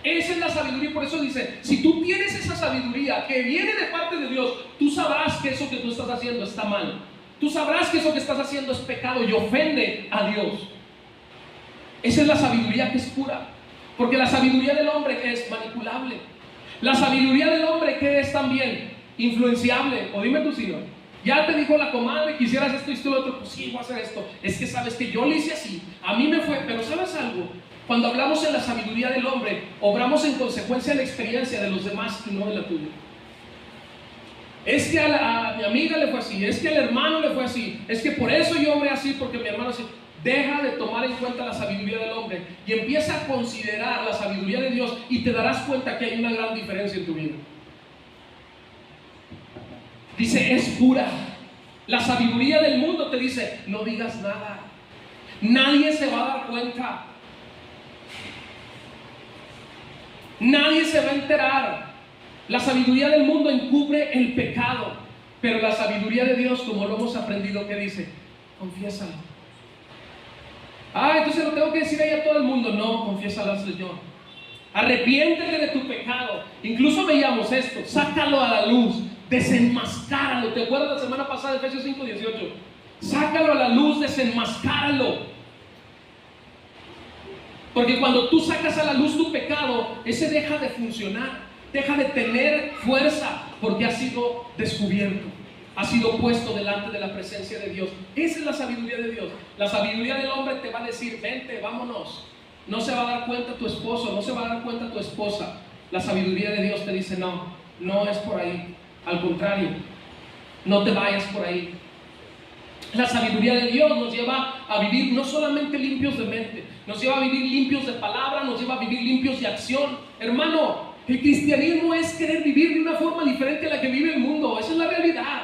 S1: Esa es la sabiduría. Y por eso dice, si tú tienes esa sabiduría que viene de parte de Dios, tú sabrás que eso que tú estás haciendo está mal. Tú sabrás que eso que estás haciendo es pecado y ofende a Dios. Esa es la sabiduría que es pura. Porque la sabiduría del hombre es manipulable. La sabiduría del hombre que es también influenciable. O dime tú, Señor, ya te dijo la comadre, quisieras esto y esto y lo otro. Pues sí, voy a hacer esto. Es que sabes que yo lo hice así, a mí me fue. Pero ¿sabes algo? Cuando hablamos en la sabiduría del hombre, obramos en consecuencia de la experiencia de los demás y no de la tuya. Es que a mi amiga le fue así, es que al hermano le fue así, es que por eso yo obré así, porque mi hermano así. Deja de tomar en cuenta la sabiduría del hombre y empieza a considerar la sabiduría de Dios y te darás cuenta que hay una gran diferencia en tu vida. Dice, es pura. La sabiduría del mundo te dice, no digas nada, nadie se va a dar cuenta, nadie se va a enterar. La sabiduría del mundo encubre el pecado, pero la sabiduría de Dios, como lo hemos aprendido, ¿qué dice? Confiésalo. Entonces lo tengo que decir ahí a todo el mundo. No, confiésalo al Señor. Arrepiéntete de tu pecado. Incluso veíamos esto, sácalo a la luz, desenmascáralo. ¿Te acuerdas la semana pasada, Efesios 5:18? Sácalo a la luz, desenmascáralo. Porque cuando tú sacas a la luz tu pecado, ese deja de funcionar. Deja de tener fuerza porque ha sido descubierto, ha sido puesto delante de la presencia de Dios. Esa es la sabiduría de Dios. La sabiduría del hombre te va a decir, vente, vámonos. No se va a dar cuenta tu esposo, no se va a dar cuenta tu esposa. La sabiduría de Dios te dice, no, no es por ahí. Al contrario, no te vayas por ahí. La sabiduría de Dios nos lleva a vivir no solamente limpios de mente, nos lleva a vivir limpios de palabra, nos lleva a vivir limpios de acción. Hermano, el cristianismo es querer vivir de una forma diferente a la que vive el mundo. Esa es la realidad.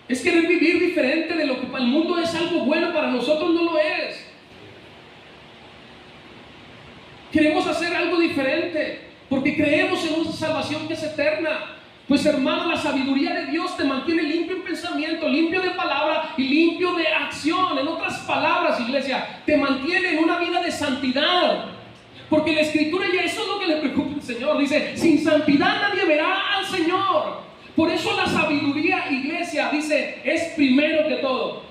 S1: Es querer vivir diferente de lo que para el mundo es algo bueno, para nosotros no lo es. Queremos hacer algo diferente porque creemos en una salvación que es eterna. Pues hermano, la sabiduría de Dios te mantiene limpio en pensamiento, limpio de palabra y limpio de acción. En otras palabras, iglesia, te mantiene en una vida de santidad. Porque la Escritura ya eso es lo que le preocupa al Señor. Dice, sin santidad nadie verá al Señor. Por eso la sabiduría, iglesia, dice, es primero que todo.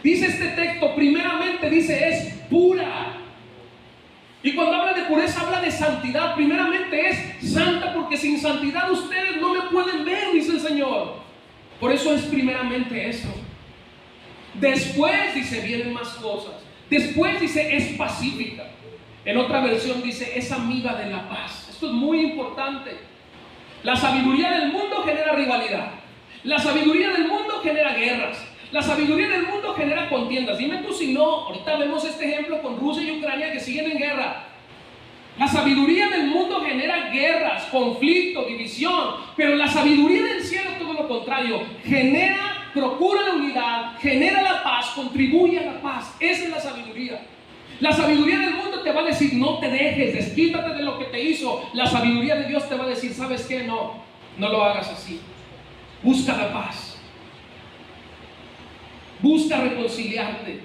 S1: Dice este texto, primeramente dice, es pura. Y cuando habla de pureza, habla de santidad. Primeramente es santa, porque sin santidad ustedes no me pueden ver, dice el Señor. Por eso es primeramente eso. Después, dice, vienen más cosas. Después, dice, es pacífica. En otra versión dice, es amiga de la paz. Esto es muy importante. La sabiduría del mundo genera rivalidad. La sabiduría del mundo genera guerras. La sabiduría del mundo genera contiendas. Dime tú si no. Ahorita vemos este ejemplo con Rusia y Ucrania que siguen en guerra. La sabiduría del mundo genera guerras, conflicto, división. Pero la sabiduría del cielo, todo lo contrario, procura la unidad, genera la paz, contribuye a la paz. Esa es la sabiduría. La sabiduría del mundo te va a decir, no te dejes, desquítate de lo que te hizo. La sabiduría de Dios te va a decir, ¿sabes qué? No lo hagas así. Busca la paz. Busca reconciliarte.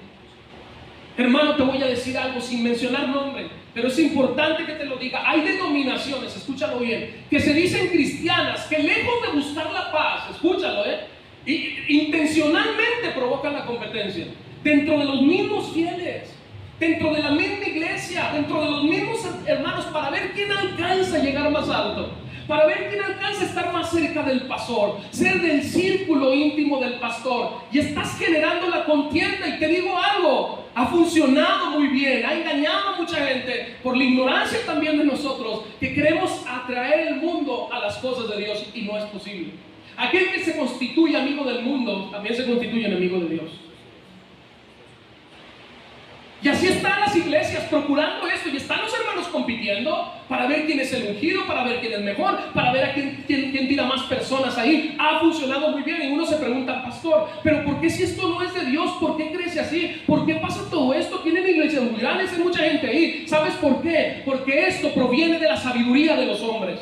S1: Hermano, te voy a decir algo sin mencionar nombre, pero es importante que te lo diga. Hay denominaciones, escúchalo bien, que se dicen cristianas, que lejos de buscar la paz, escúchalo, intencionalmente provocan la competencia dentro de los mismos fieles, dentro de la misma iglesia, dentro de los mismos hermanos, para ver quién alcanza a llegar más alto, para ver quién alcanza a estar más cerca del pastor, ser del círculo íntimo del pastor. Y estás generando la contienda. Y te digo algo, ha funcionado muy bien, ha engañado a mucha gente por la ignorancia también de nosotros, que queremos atraer el mundo a las cosas de Dios, y no es posible. Aquel que se constituye amigo del mundo también se constituye enemigo de Dios. Y así están las iglesias procurando esto, y están los hermanos compitiendo para ver quién es el ungido, para ver quién es mejor, para ver a quién tira más personas ahí. Ha funcionado muy bien, y uno se pregunta, pastor, pero ¿por qué si esto no es de Dios? ¿Por qué crece así? ¿Por qué pasa todo esto? Tienen iglesias muy grandes, hay mucha gente ahí. ¿Sabes por qué? Porque esto proviene de la sabiduría de los hombres.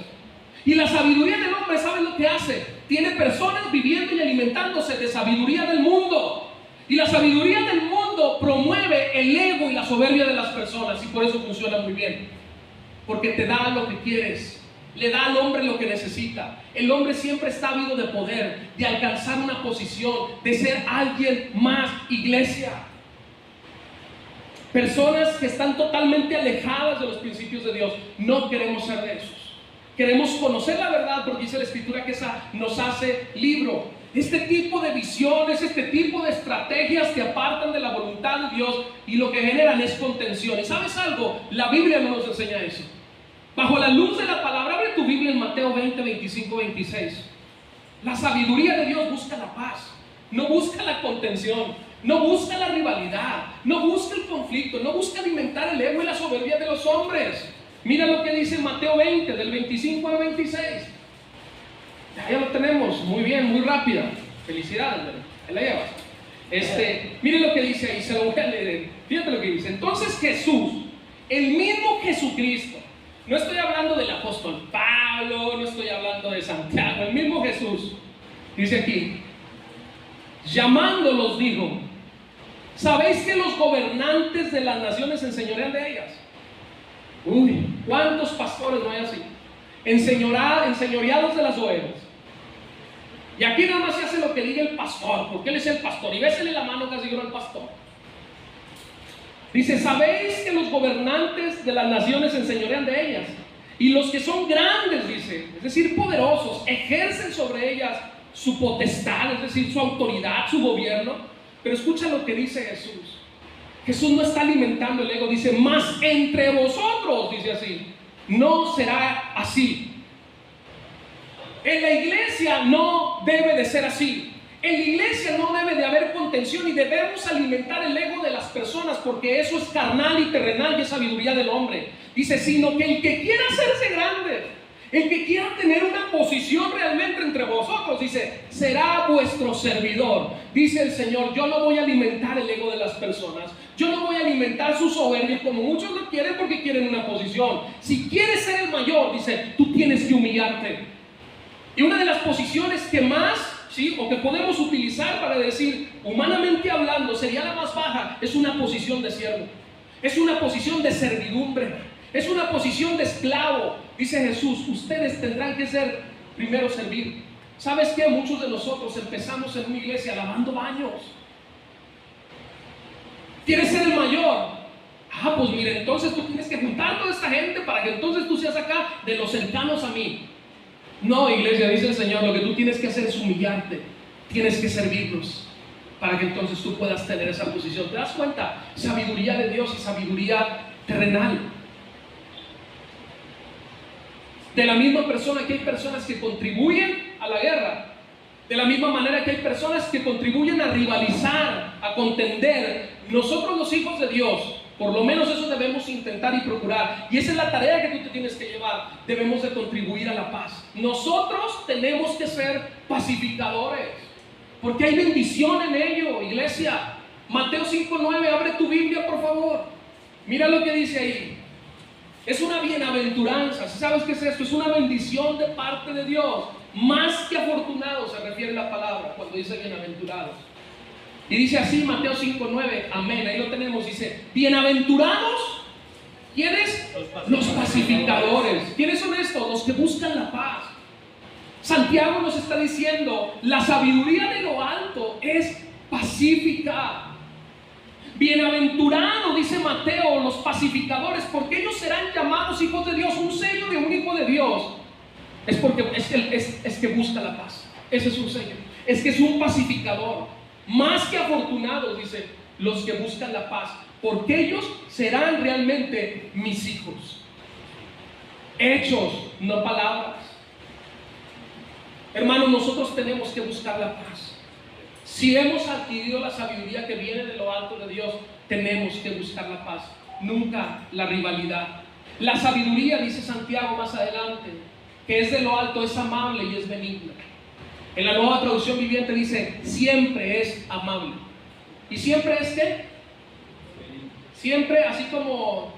S1: Y la sabiduría del hombre, ¿sabes lo que hace? Tiene personas viviendo y alimentándose de sabiduría del mundo. Y la sabiduría del mundo promueve el ego y la soberbia de las personas, y por eso funciona muy bien. Porque te da lo que quieres, le da al hombre lo que necesita. El hombre siempre está ávido de poder, de alcanzar una posición, de ser alguien más. Iglesia, personas que están totalmente alejadas de los principios de Dios, no queremos ser de esos. Queremos conocer la verdad, porque dice la Escritura que esa nos hace libro. Este tipo de visiones, este tipo de estrategias te apartan de la voluntad de Dios, y lo que generan es contención. ¿Y sabes algo? La Biblia no nos enseña eso. Bajo la luz de la palabra, abre tu Biblia en Mateo 20, 25, 26. La sabiduría de Dios busca la paz, no busca la contención, no busca la rivalidad, no busca el conflicto, no busca alimentar el ego y la soberbia de los hombres. Mira lo que dice Mateo 20, del 25 al 26. Ya lo tenemos, muy bien, muy rápida. Felicidades, ahí la llevas. Mire lo que dice ahí, se lo voy a leer. Fíjate lo que dice. Entonces Jesús, el mismo Jesucristo, no estoy hablando del apóstol Pablo, no estoy hablando de Santiago, el mismo Jesús, dice aquí, llamándolos dijo, ¿sabéis que los gobernantes de las naciones se enseñorean de ellas? Uy, ¿cuántos pastores no hay así? Enseñoreados de las ovejas. Y aquí nada más se hace lo que diga el pastor, porque él es el pastor, y bésele la mano casi al pastor. Dice, ¿sabéis que los gobernantes de las naciones se enseñorean de ellas? Y los que son grandes, dice, es decir, poderosos, ejercen sobre ellas su potestad, es decir, su autoridad, su gobierno. Pero escucha lo que dice Jesús. Jesús no está alimentando el ego, dice, más entre vosotros, dice así, no será así. En la iglesia no debe de ser así. En la iglesia no debe de haber contención, y debemos alimentar el ego de las personas, porque eso es carnal y terrenal y es sabiduría del hombre. Dice, sino que el que quiera hacerse grande, el que quiera tener una posición realmente entre vosotros, dice, será vuestro servidor. Dice el Señor, yo no voy a alimentar el ego de las personas, yo no voy a alimentar su soberbia como muchos lo quieren porque quieren una posición. Si quieres ser el mayor, dice, tú tienes que humillarte. Y una de las posiciones que más, ¿sí?, o que podemos utilizar para decir, humanamente hablando, sería la más baja, es una posición de siervo, es una posición de servidumbre, es una posición de esclavo. dice Jesús, ustedes tendrán que ser primero servir. ¿Sabes qué? Muchos de nosotros empezamos en una iglesia lavando baños. ¿Quieres ser el mayor? Ah, pues mire, entonces tú tienes que juntar toda esta gente para que entonces tú seas acá de los cercanos a mí. No, iglesia, dice el Señor, lo que tú tienes que hacer es humillarte. Tienes que servirlos para que entonces tú puedas tener esa posición. ¿Te das cuenta? Sabiduría de Dios y sabiduría terrenal. De la misma persona que hay personas que contribuyen a la guerra, de la misma manera que hay personas que contribuyen a rivalizar, a contender, nosotros los hijos de Dios, por lo menos eso debemos intentar y procurar. Y esa es la tarea que tú te tienes que llevar. Debemos de contribuir a la paz. Nosotros tenemos que ser pacificadores, porque hay bendición en ello, iglesia. Mateo 5:9, abre tu Biblia, por favor. Mira lo que dice ahí. Es una bienaventuranza. ¿Sabes qué es esto? Es una bendición de parte de Dios. Más que afortunado se refiere la palabra cuando dice bienaventurados. Y dice así Mateo 5:9, amén, ahí lo tenemos, dice, bienaventurados, ¿quiénes? Los pacificadores. ¿Quiénes son estos? Los que buscan la paz. Santiago nos está diciendo, la sabiduría de lo alto es pacífica. Bienaventurado, dice Mateo, los pacificadores, porque ellos serán llamados hijos de Dios. Un sello de un hijo de Dios es porque es que busca la paz. Ese es un sello. Es que es un pacificador. Más que afortunados, dice, los que buscan la paz, porque ellos serán realmente mis hijos. Hechos, no palabras. Hermanos, nosotros tenemos que buscar la paz. Si hemos adquirido la sabiduría que viene de lo alto de Dios, tenemos que buscar la paz, nunca la rivalidad. La sabiduría, dice Santiago más adelante, que es de lo alto, es amable y es benigna. En la Nueva Traducción Viviente dice, siempre es amable. ¿Y siempre es qué? Siempre, así como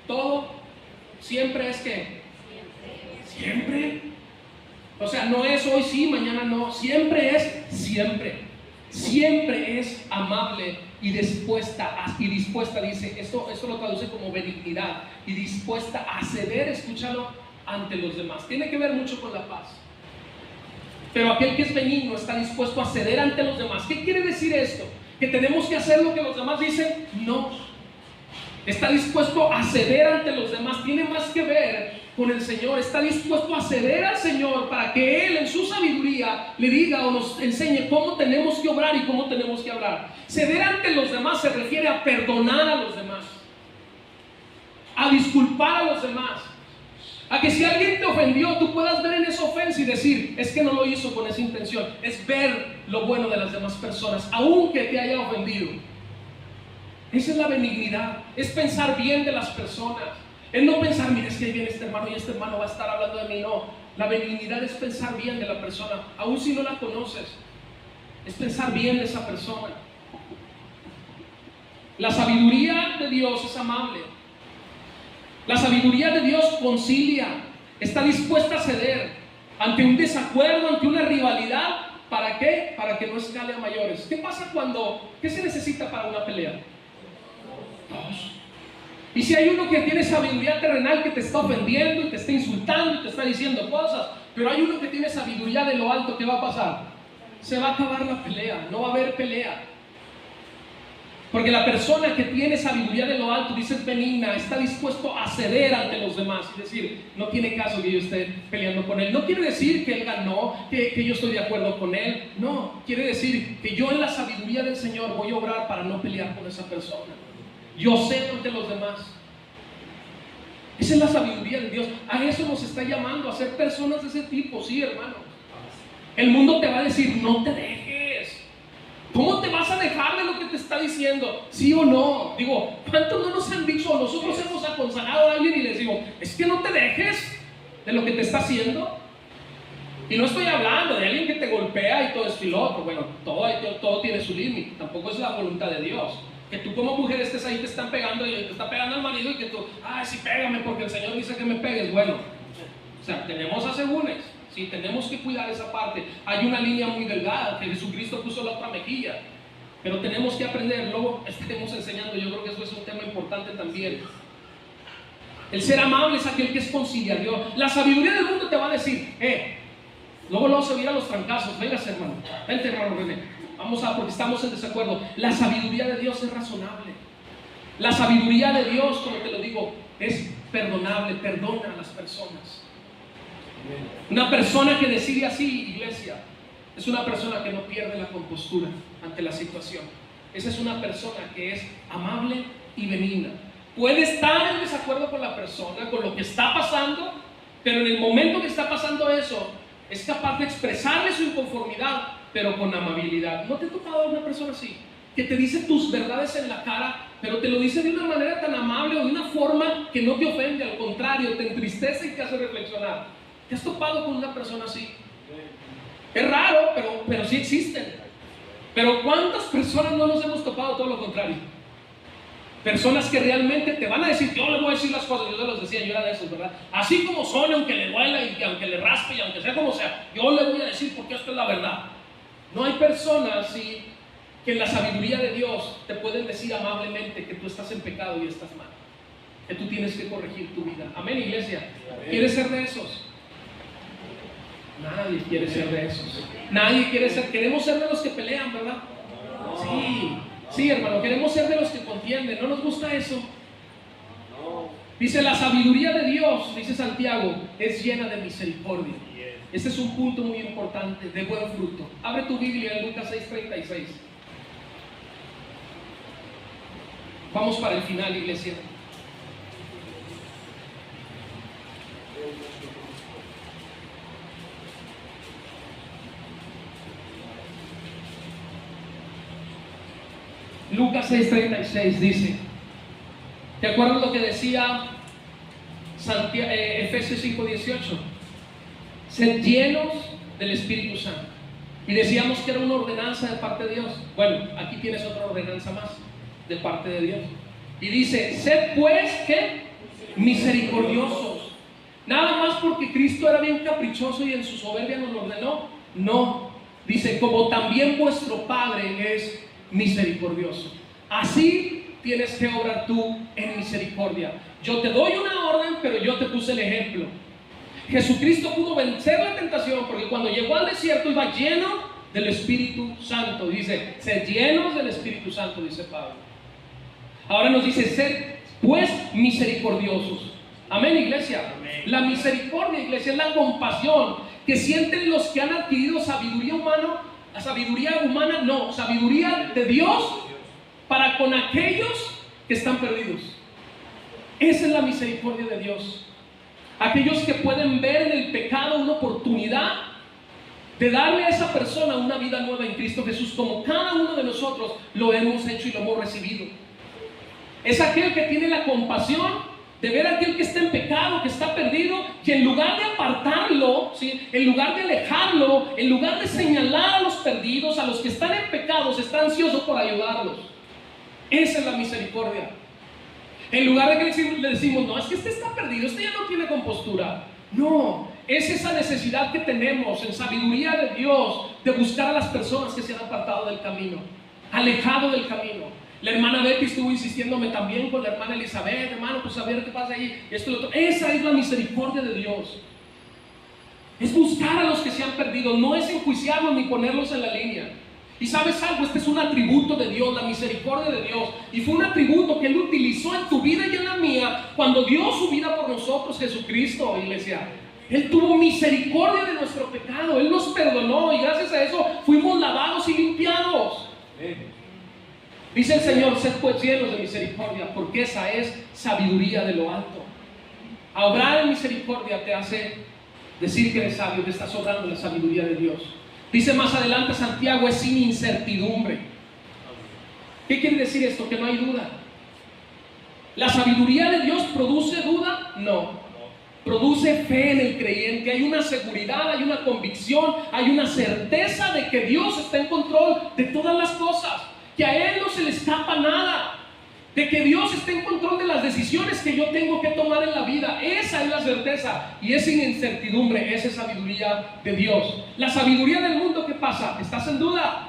S1: todo, siempre es qué? Siempre. O sea, no es hoy sí, mañana no. Siempre es siempre. Siempre es amable y dispuesta, dice, esto lo traduce como benignidad, y dispuesta a ceder, escúchalo, ante los demás. Tiene que ver mucho con la paz. Pero aquel que es benigno está dispuesto a ceder ante los demás. ¿Qué quiere decir esto? ¿Que tenemos que hacer lo que los demás dicen? No. Está dispuesto a ceder ante los demás. Tiene más que ver con el Señor. Está dispuesto a ceder al Señor para que Él en su sabiduría le diga o nos enseñe cómo tenemos que obrar y cómo tenemos que hablar. Ceder ante los demás se refiere a perdonar a los demás, a disculpar a los demás, a que si alguien te ofendió, tú puedas ver en esa ofensa y decir, es que no lo hizo con esa intención. Es ver lo bueno de las demás personas, aunque te haya ofendido. Esa es la benignidad, es pensar bien de las personas. Es no pensar, mira, es que ahí viene este hermano y este hermano va a estar hablando de mí. No, la benignidad es pensar bien de la persona, aun si no la conoces. Es pensar bien de esa persona. La sabiduría de Dios es amable. La sabiduría de Dios concilia, está dispuesta a ceder ante un desacuerdo, ante una rivalidad. ¿Para qué? Para que no escale a mayores. ¿Qué pasa qué se necesita para una pelea? Dos. Y si hay uno que tiene sabiduría terrenal que te está ofendiendo y te está insultando y te está diciendo cosas, pero hay uno que tiene sabiduría de lo alto, ¿qué va a pasar? Se va a acabar la pelea, no va a haber pelea. Porque la persona que tiene sabiduría de lo alto, dice es benigna, está dispuesto a ceder ante los demás. Es decir, no tiene caso que yo esté peleando con él. No quiere decir que él ganó, que yo estoy de acuerdo con él. No, quiere decir que yo en la sabiduría del Señor voy a obrar para no pelear con esa persona. Yo cedo ante los demás. Esa es la sabiduría de Dios. A eso nos está llamando, a ser personas de ese tipo, sí, hermano. El mundo te va a decir, no te dejes. ¿Cómo te vas a dejar de lo que te está diciendo? ¿Sí o no? Digo, ¿cuántos no nos han dicho? Nosotros hemos aconsejado a alguien y les digo, es que no te dejes de lo que te está haciendo. Y no estoy hablando de alguien que te golpea y todo esto y lo otro. Bueno, todo tiene su límite. Tampoco es la voluntad de Dios. Que tú como mujer estés ahí, te están pegando y te está pegando el marido y que tú, sí, pégame porque el Señor dice que me pegues. Bueno, o sea, tenemos asegúnes. Sí, tenemos que cuidar esa parte. Hay una línea muy delgada que Jesucristo puso la otra mejilla, pero tenemos que aprender. Luego estaremos enseñando. Yo creo que eso es un tema importante también. El ser amable es aquel que es conciliador. La sabiduría del mundo te va a decir, luego se vienen los trancazos. Venga, hermano, vente, hermano René. Vamos a, porque estamos en desacuerdo. La sabiduría de Dios es razonable. La sabiduría de Dios, como te lo digo, es perdonable, perdona a las personas. Una persona que decide así, iglesia, es una persona que no pierde la compostura ante la situación. Esa es una persona que es amable y benigna. Puede estar en desacuerdo con la persona, con lo que está pasando, pero en el momento que está pasando eso, es capaz de expresarle su inconformidad, pero con amabilidad. ¿No te ha tocado una persona así? Que te dice tus verdades en la cara, pero te lo dice de una manera tan amable o de una forma que no te ofende, al contrario, te entristece y te hace reflexionar. ¿Te has topado con una persona así? Es raro, pero sí existen. Pero ¿cuántas personas no nos hemos topado todo lo contrario? Personas que realmente te van a decir, yo le voy a decir las cosas, yo se los decía, yo era de esos, ¿verdad? Así como son, aunque le duela y aunque le raspe y aunque sea como sea, yo le voy a decir porque esto es la verdad. No hay personas que en la sabiduría de Dios te pueden decir amablemente que tú estás en pecado y estás mal, que tú tienes que corregir tu vida. Amén, iglesia. ¿Quieres ser de esos? Nadie quiere ser de esos. Nadie quiere ser. Queremos ser de los que pelean, ¿verdad? Sí, hermano, queremos ser de los que contienden. ¿No nos gusta eso? Dice, la sabiduría de Dios, dice Santiago, es llena de misericordia. Este es un punto muy importante, de buen fruto. Abre tu Biblia en Lucas 6:36. Vamos para el final, iglesia. Lucas 6:36 dice, ¿te acuerdas lo que decía Efesios 5:18? Sed llenos del Espíritu Santo. Y decíamos que era una ordenanza de parte de Dios. Bueno, aquí tienes otra ordenanza más de parte de Dios. Y dice, sed pues, ¿qué? Misericordiosos. Nada más porque Cristo era bien caprichoso y en su soberbia nos lo ordenó. No, dice, como también vuestro Padre es misericordioso. Así tienes que obrar tú en misericordia. Yo te doy una orden, pero yo te puse el ejemplo. Jesucristo pudo vencer la tentación porque cuando llegó al desierto iba lleno del Espíritu Santo. Dice, sed llenos del Espíritu Santo, dice Pablo. Ahora nos dice, sed pues misericordiosos. Amén, iglesia. Amén. La misericordia, iglesia, es la compasión que sienten los que han adquirido sabiduría humana. La sabiduría humana no, sabiduría de Dios para con aquellos que están perdidos. Esa es la misericordia de Dios. Aquellos que pueden ver en el pecado una oportunidad de darle a esa persona una vida nueva en Cristo Jesús, como cada uno de nosotros lo hemos hecho y lo hemos recibido. Es aquel que tiene la compasión de ver a aquel que está en pecado, que está perdido, y en lugar de apartarlo, ¿sí? En lugar de alejarlo, en lugar de señalar a los perdidos, a los que están en pecados, está ansioso por ayudarlos. Esa es la misericordia. En lugar de que le decimos, no, es que este está perdido, este ya no tiene compostura. No, es esa necesidad que tenemos en sabiduría de Dios de buscar a las personas que se han apartado del camino, alejado del camino. La hermana Betty estuvo insistiéndome también con la hermana Elizabeth, hermano, pues a ver qué pasa ahí, esto y lo otro. Esa es la misericordia de Dios. Es buscar a los que se han perdido, no es enjuiciarlos ni ponerlos en la línea. Y sabes algo, este es un atributo de Dios, la misericordia de Dios. Y fue un atributo que Él utilizó en tu vida y en la mía cuando dio su vida por nosotros, Jesucristo, iglesia. Él tuvo misericordia de nuestro pecado, Él nos perdonó y gracias a eso fuimos lavados y limpiados. Dice el Señor, sed pues llenos de misericordia, porque esa es sabiduría de lo alto. A obrar en misericordia te hace decir que eres sabio, que estás obrando en la sabiduría de Dios. Dice más adelante Santiago, es sin incertidumbre. ¿Qué quiere decir esto? Que no hay duda. ¿La sabiduría de Dios produce duda? No. Produce fe en el creyente. Hay una seguridad, hay una convicción, hay una certeza de que Dios está en control de todas las cosas, que a Él no se le escapa nada, de que Dios está en control de las decisiones que yo tengo que tomar en la vida. Esa es la certeza y es sin incertidumbre. Esa es sabiduría de Dios. La sabiduría del mundo, ¿qué pasa? ¿Estás en duda?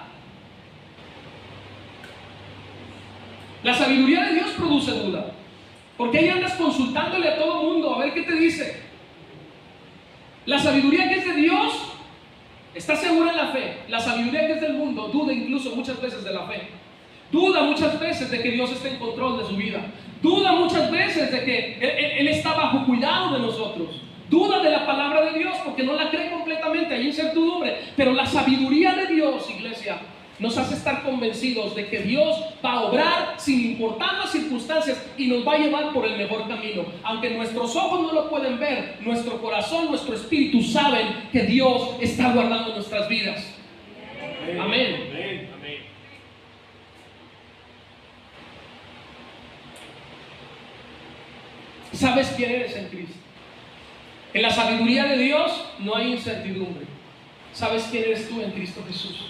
S1: La sabiduría de Dios produce duda. ¿Por qué ahí andas consultándole a todo mundo a ver qué te dice? La sabiduría que es de Dios está segura en la fe. La sabiduría que es del mundo duda incluso muchas veces de la fe. Duda muchas veces de que Dios está en control de su vida. Duda muchas veces de que Él está bajo cuidado de nosotros. Duda de la palabra de Dios porque no la cree completamente, hay incertidumbre. Pero la sabiduría de Dios, iglesia, nos hace estar convencidos de que Dios va a obrar sin importar las circunstancias y nos va a llevar por el mejor camino. Aunque nuestros ojos no lo pueden ver, nuestro corazón, nuestro espíritu saben que Dios está guardando nuestras vidas. Amén.
S2: Amén.
S1: ¿Sabes quién eres en Cristo? En la sabiduría de Dios no hay incertidumbre. ¿Sabes quién eres tú en Cristo Jesús?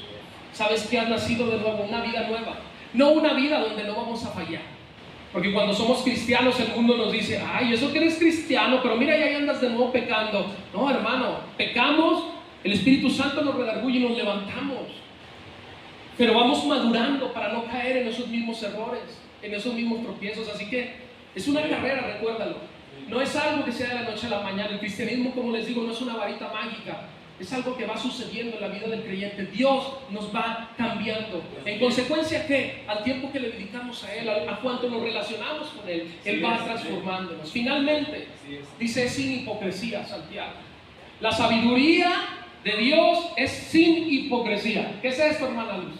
S1: ¿Sabes que has nacido de nuevo? Una vida nueva. No una vida donde no vamos a fallar. Porque cuando somos cristianos el mundo nos dice: ay, eso que eres cristiano, pero mira, ya andas de nuevo pecando. No, hermano, pecamos, el Espíritu Santo nos redarguye y nos levantamos. Pero vamos madurando para no caer en esos mismos errores, en esos mismos tropiezos. Así que es una carrera, recuérdalo. No es algo que sea de la noche a la mañana. El cristianismo, como les digo, no es una varita mágica. Es algo que va sucediendo en la vida del creyente. Dios nos va cambiando. En consecuencia, ¿qué? Al tiempo que le dedicamos a Él, a cuánto nos relacionamos con Él, Él va transformándonos. Finalmente, dice: sin hipocresía, Santiago. La sabiduría de Dios es sin hipocresía. ¿Qué es esto, hermana Luz?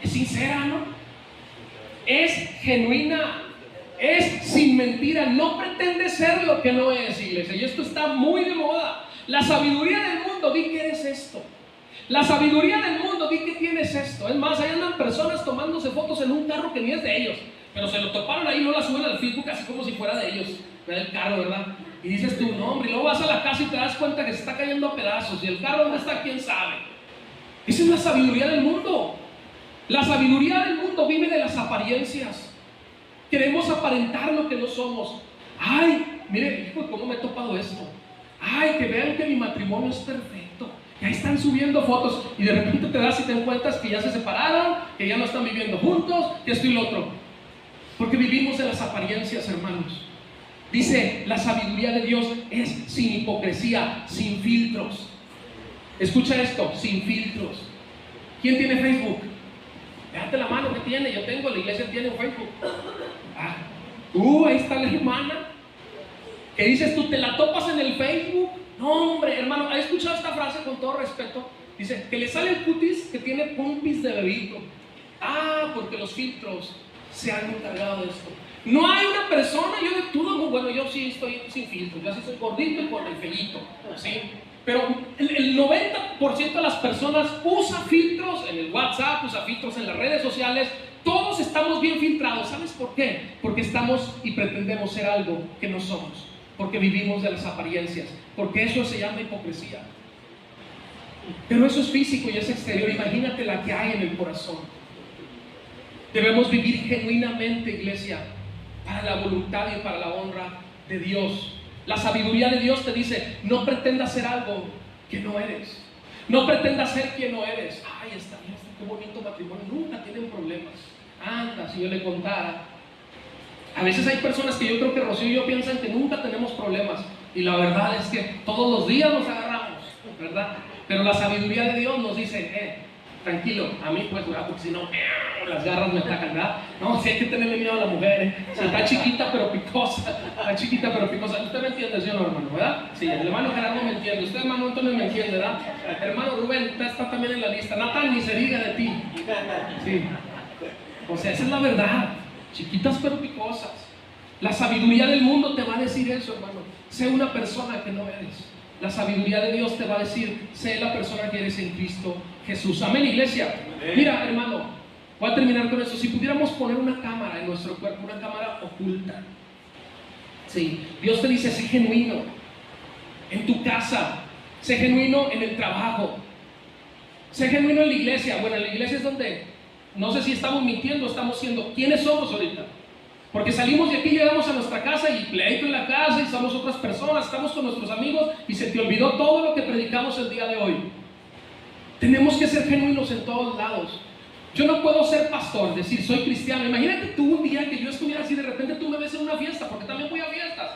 S1: Es sincera, ¿no? Es genuina. Es sin mentira. No pretende ser lo que no es, iglesia. Y esto está muy de moda. La sabiduría del mundo, di que eres esto. La sabiduría del mundo, di que tienes esto. Es más, ahí andan personas tomándose fotos en un carro que ni es de ellos, pero se lo toparon ahí y no la suben al Facebook así como si fuera de ellos, ¿verdad? El carro, ¿verdad? Y dices tú: no, hombre, y luego vas a la casa y te das cuenta que se está cayendo a pedazos y el carro no está, quién sabe. Esa es la sabiduría del mundo. La sabiduría del mundo vive de las apariencias. Queremos aparentar lo que no somos. Ay, mire, hijo, ¿cómo me he topado esto? Ay, que vean que mi matrimonio es perfecto. Y ahí están subiendo fotos y de repente te das y te encuentras que ya se separaron, que ya no están viviendo juntos, que esto y lo otro. Porque vivimos de las apariencias, hermanos. Dice: la sabiduría de Dios es sin hipocresía, sin filtros. Escucha esto: sin filtros. ¿Quién tiene Facebook? Déjate la mano, que tiene. Yo tengo, la iglesia tiene un Facebook. Ahí está la hermana. ¿Qué dices tú? ¿Te la topas en el Facebook? No, hombre, hermano, ¿has escuchado esta frase con todo respeto? Dice que le sale el cutis que tiene pompis de bebito. Porque los filtros se han encargado de esto. No hay una persona, yo de todo, bueno, yo sí estoy sin filtros, yo sí soy gordito y con el fellito, ¿sí? Pero el 90% de las personas usa filtros en el WhatsApp, usa filtros en las redes sociales. Todos estamos bien filtrados. ¿Sabes por qué? Porque estamos y pretendemos ser algo que no somos. Porque vivimos de las apariencias. Porque eso se llama hipocresía. Pero eso es físico y es exterior. Imagínate la que hay en el corazón. Debemos vivir genuinamente, iglesia, para la voluntad y para la honra de Dios. La sabiduría de Dios te dice: no pretendas ser algo que no eres. No pretendas ser quien no eres. Ay, está bien, qué bonito matrimonio, nunca tienen problemas. Anda, si yo le contara. A veces hay personas que yo creo que Rocío y yo piensan que nunca tenemos problemas. Y la verdad es que todos los días nos agarramos, ¿verdad? Pero la sabiduría de Dios nos dice: tranquilo, a mí pues, ¿verdad? Porque si no, las garras me atacan, ¿verdad? No, si hay que tenerle miedo a la mujer, Si está chiquita pero picosa, está chiquita pero picosa. Usted me entiende, ¿sí o no, hermano? ¿Verdad? Sí, el hermano Gerardo me entiende, usted, hermano Antonio, me entiende, ¿verdad? Hermano Rubén, usted está también en la lista. Natán, ni se diga de ti. Sí. O sea, esa es la verdad. Chiquitas pero picosas. La sabiduría del mundo te va a decir eso, hermano. Sé una persona que no eres. La sabiduría de Dios te va a decir: sé la persona que eres en Cristo Jesús. Amén, iglesia. Amén. Mira, hermano, voy a terminar con eso. Si pudiéramos poner una cámara en nuestro cuerpo, una cámara oculta. Sí, Dios te dice: sé genuino en tu casa, sé genuino en el trabajo, sé genuino en la iglesia. Bueno, en la iglesia es donde, no sé si estamos mintiendo o estamos siendo quiénes somos ahorita. Porque salimos de aquí, llegamos a nuestra casa y pleito en la casa y somos otras personas, estamos con nuestros amigos y se te olvidó todo lo que predicamos el día de hoy. Tenemos que ser genuinos en todos lados. Yo no puedo ser pastor, decir soy cristiano. Imagínate tú un día que yo estuviera así, de repente tú me ves en una fiesta, porque también voy a fiestas.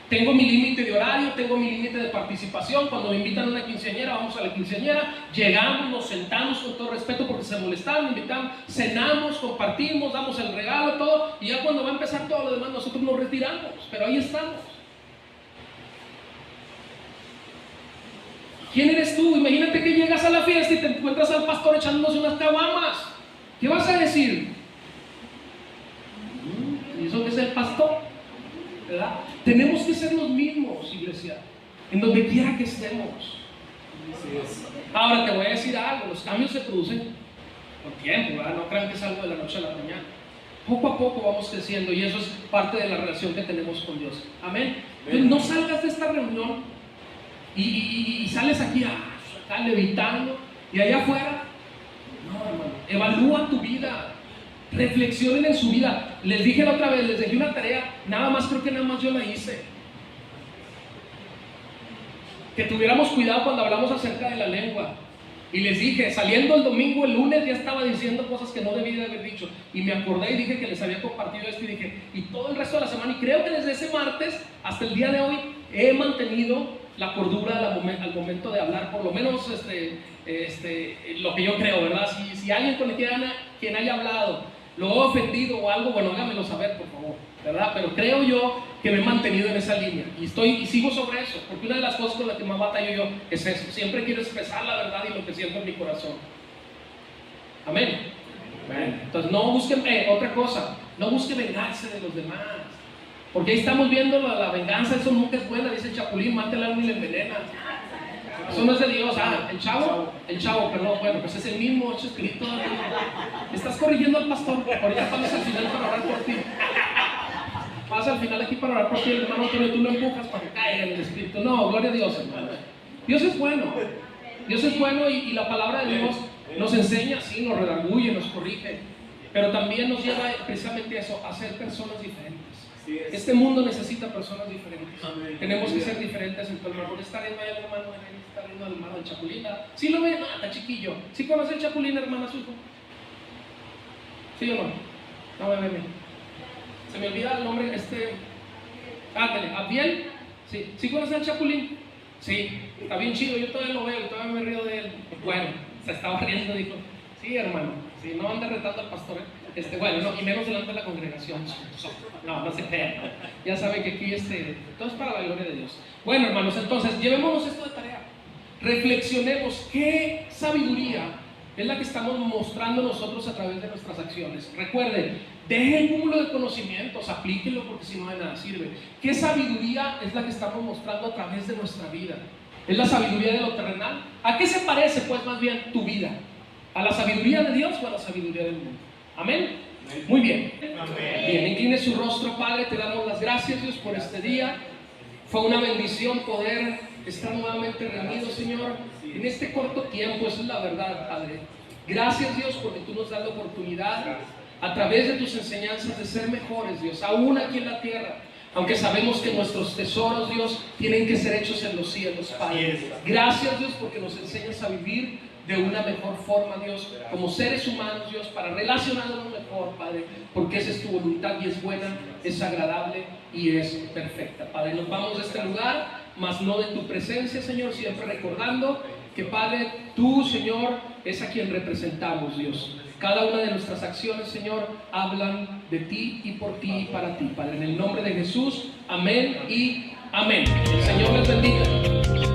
S1: Tengo mi límite de horario, tengo mi límite de participación. Cuando me invitan a una quinceañera, vamos a la quinceañera, llegamos, nos sentamos con todo respeto porque se molestaron, me invitan, cenamos, compartimos, damos el regalo, todo, y ya cuando va a empezar todo lo demás, nosotros nos retiramos, pero ahí estamos. ¿Quién eres tú? Imagínate que llegas a la fiesta y te encuentras al pastor echándose unas caguamas. ¿Qué vas a decir? ¿Y eso qué es el pastor? ¿Verdad? Tenemos que ser los mismos, iglesia, en donde quiera que estemos. Ahora te voy a decir algo, los cambios se producen con tiempo, ¿verdad? No crean que es algo de la noche a la mañana. Poco a poco vamos creciendo y eso es parte de la relación que tenemos con Dios. Amén. Entonces, no salgas de esta reunión y sales aquí acá levitando y allá afuera. No, hermano, evalúa tu vida, reflexionen en su vida. Les dije la otra vez, les dejé una tarea, creo que nada más yo la hice. Que tuviéramos cuidado cuando hablamos acerca de la lengua. Y les dije, saliendo el domingo, el lunes ya estaba diciendo cosas que no debía de haber dicho. Y me acordé y dije que les había compartido esto y dije, y todo el resto de la semana, y creo que desde ese martes hasta el día de hoy he mantenido la cordura al momento de hablar, por lo menos lo que yo creo, ¿verdad? Si alguien con quien haya hablado lo he ofendido o algo, bueno, háganmelo saber, por favor, ¿verdad? Pero creo yo que me he mantenido en esa línea y sigo sobre eso, porque una de las cosas con las que más batallo yo es eso. Siempre quiero expresar la verdad y lo que siento en mi corazón. Amén. Bueno, entonces no busquen, otra cosa, no busquen vengarse de los demás. Porque ahí estamos viendo la venganza, eso nunca es buena, dice el Chapulín, mátela a uno y le envenena. Eso no es de Dios. El chavo, perdón, bueno, pues es el mismo hecho escrito. Estás corrigiendo al pastor, ahorita pasas al final para orar por ti. Pasa al final aquí para orar por ti, el hermano Antonio, tú lo empujas para que caiga en el espíritu. No, gloria a Dios, hermano. Dios es bueno. Dios es bueno y la palabra de Dios nos enseña, sí, nos redarguye, nos corrige, pero también nos lleva precisamente a eso, a ser personas diferentes. Este mundo necesita personas diferentes. Tenemos que ser diferentes en todo el mundo. Está viendo ahí al hermano, está viendo al hermano del Chapulín. ¿Sí lo ve? No, está chiquillo. ¿Sí conoce el Chapulín, hermana, su hijo? ¿Sí o no? No, bebé. Se me olvida el nombre, ¿Abdiel? Sí. ¿Sí conoce al Chapulín? Sí, está bien chido, yo todavía lo veo, todavía me río de él. Bueno, se estaba riendo, dijo, sí, hermano, sí, no anda retando al pastor, bueno, no, y menos delante de la congregación. No se crean. Ya saben que aquí todo es para la gloria de Dios. Bueno, hermanos, entonces, llevémonos esto de tarea. Reflexionemos qué sabiduría es la que estamos mostrando nosotros a través de nuestras acciones. Recuerden, dejen el cúmulo de conocimientos, aplíquenlo porque si no de nada sirve. ¿Qué sabiduría es la que estamos mostrando a través de nuestra vida? ¿Es la sabiduría de lo terrenal? ¿A qué se parece, pues, más bien tu vida? ¿A la sabiduría de Dios o a la sabiduría del mundo? ¿Amén? Muy bien. Bien, incline su rostro, Padre, te damos las gracias, Dios, por este día. Fue una bendición poder estar nuevamente reunidos, Señor, en este corto tiempo. Esa es la verdad, Padre. Gracias, Dios, porque tú nos das la oportunidad a través de tus enseñanzas de ser mejores, Dios, aún aquí en la tierra. Aunque sabemos que nuestros tesoros, Dios, tienen que ser hechos en los cielos, Padre. Gracias, Dios, porque nos enseñas a vivir de una mejor forma, Dios, como seres humanos, Dios, para relacionarnos mejor, Padre, porque esa es tu voluntad y es buena, es agradable y es perfecta, Padre. Nos vamos de este lugar, mas no de tu presencia, Señor, siempre recordando que, Padre, tú, Señor, es a quien representamos, Dios. Cada una de nuestras acciones, Señor, hablan de ti y por ti y para ti, Padre. En el nombre de Jesús, amén y amén. El Señor les bendiga.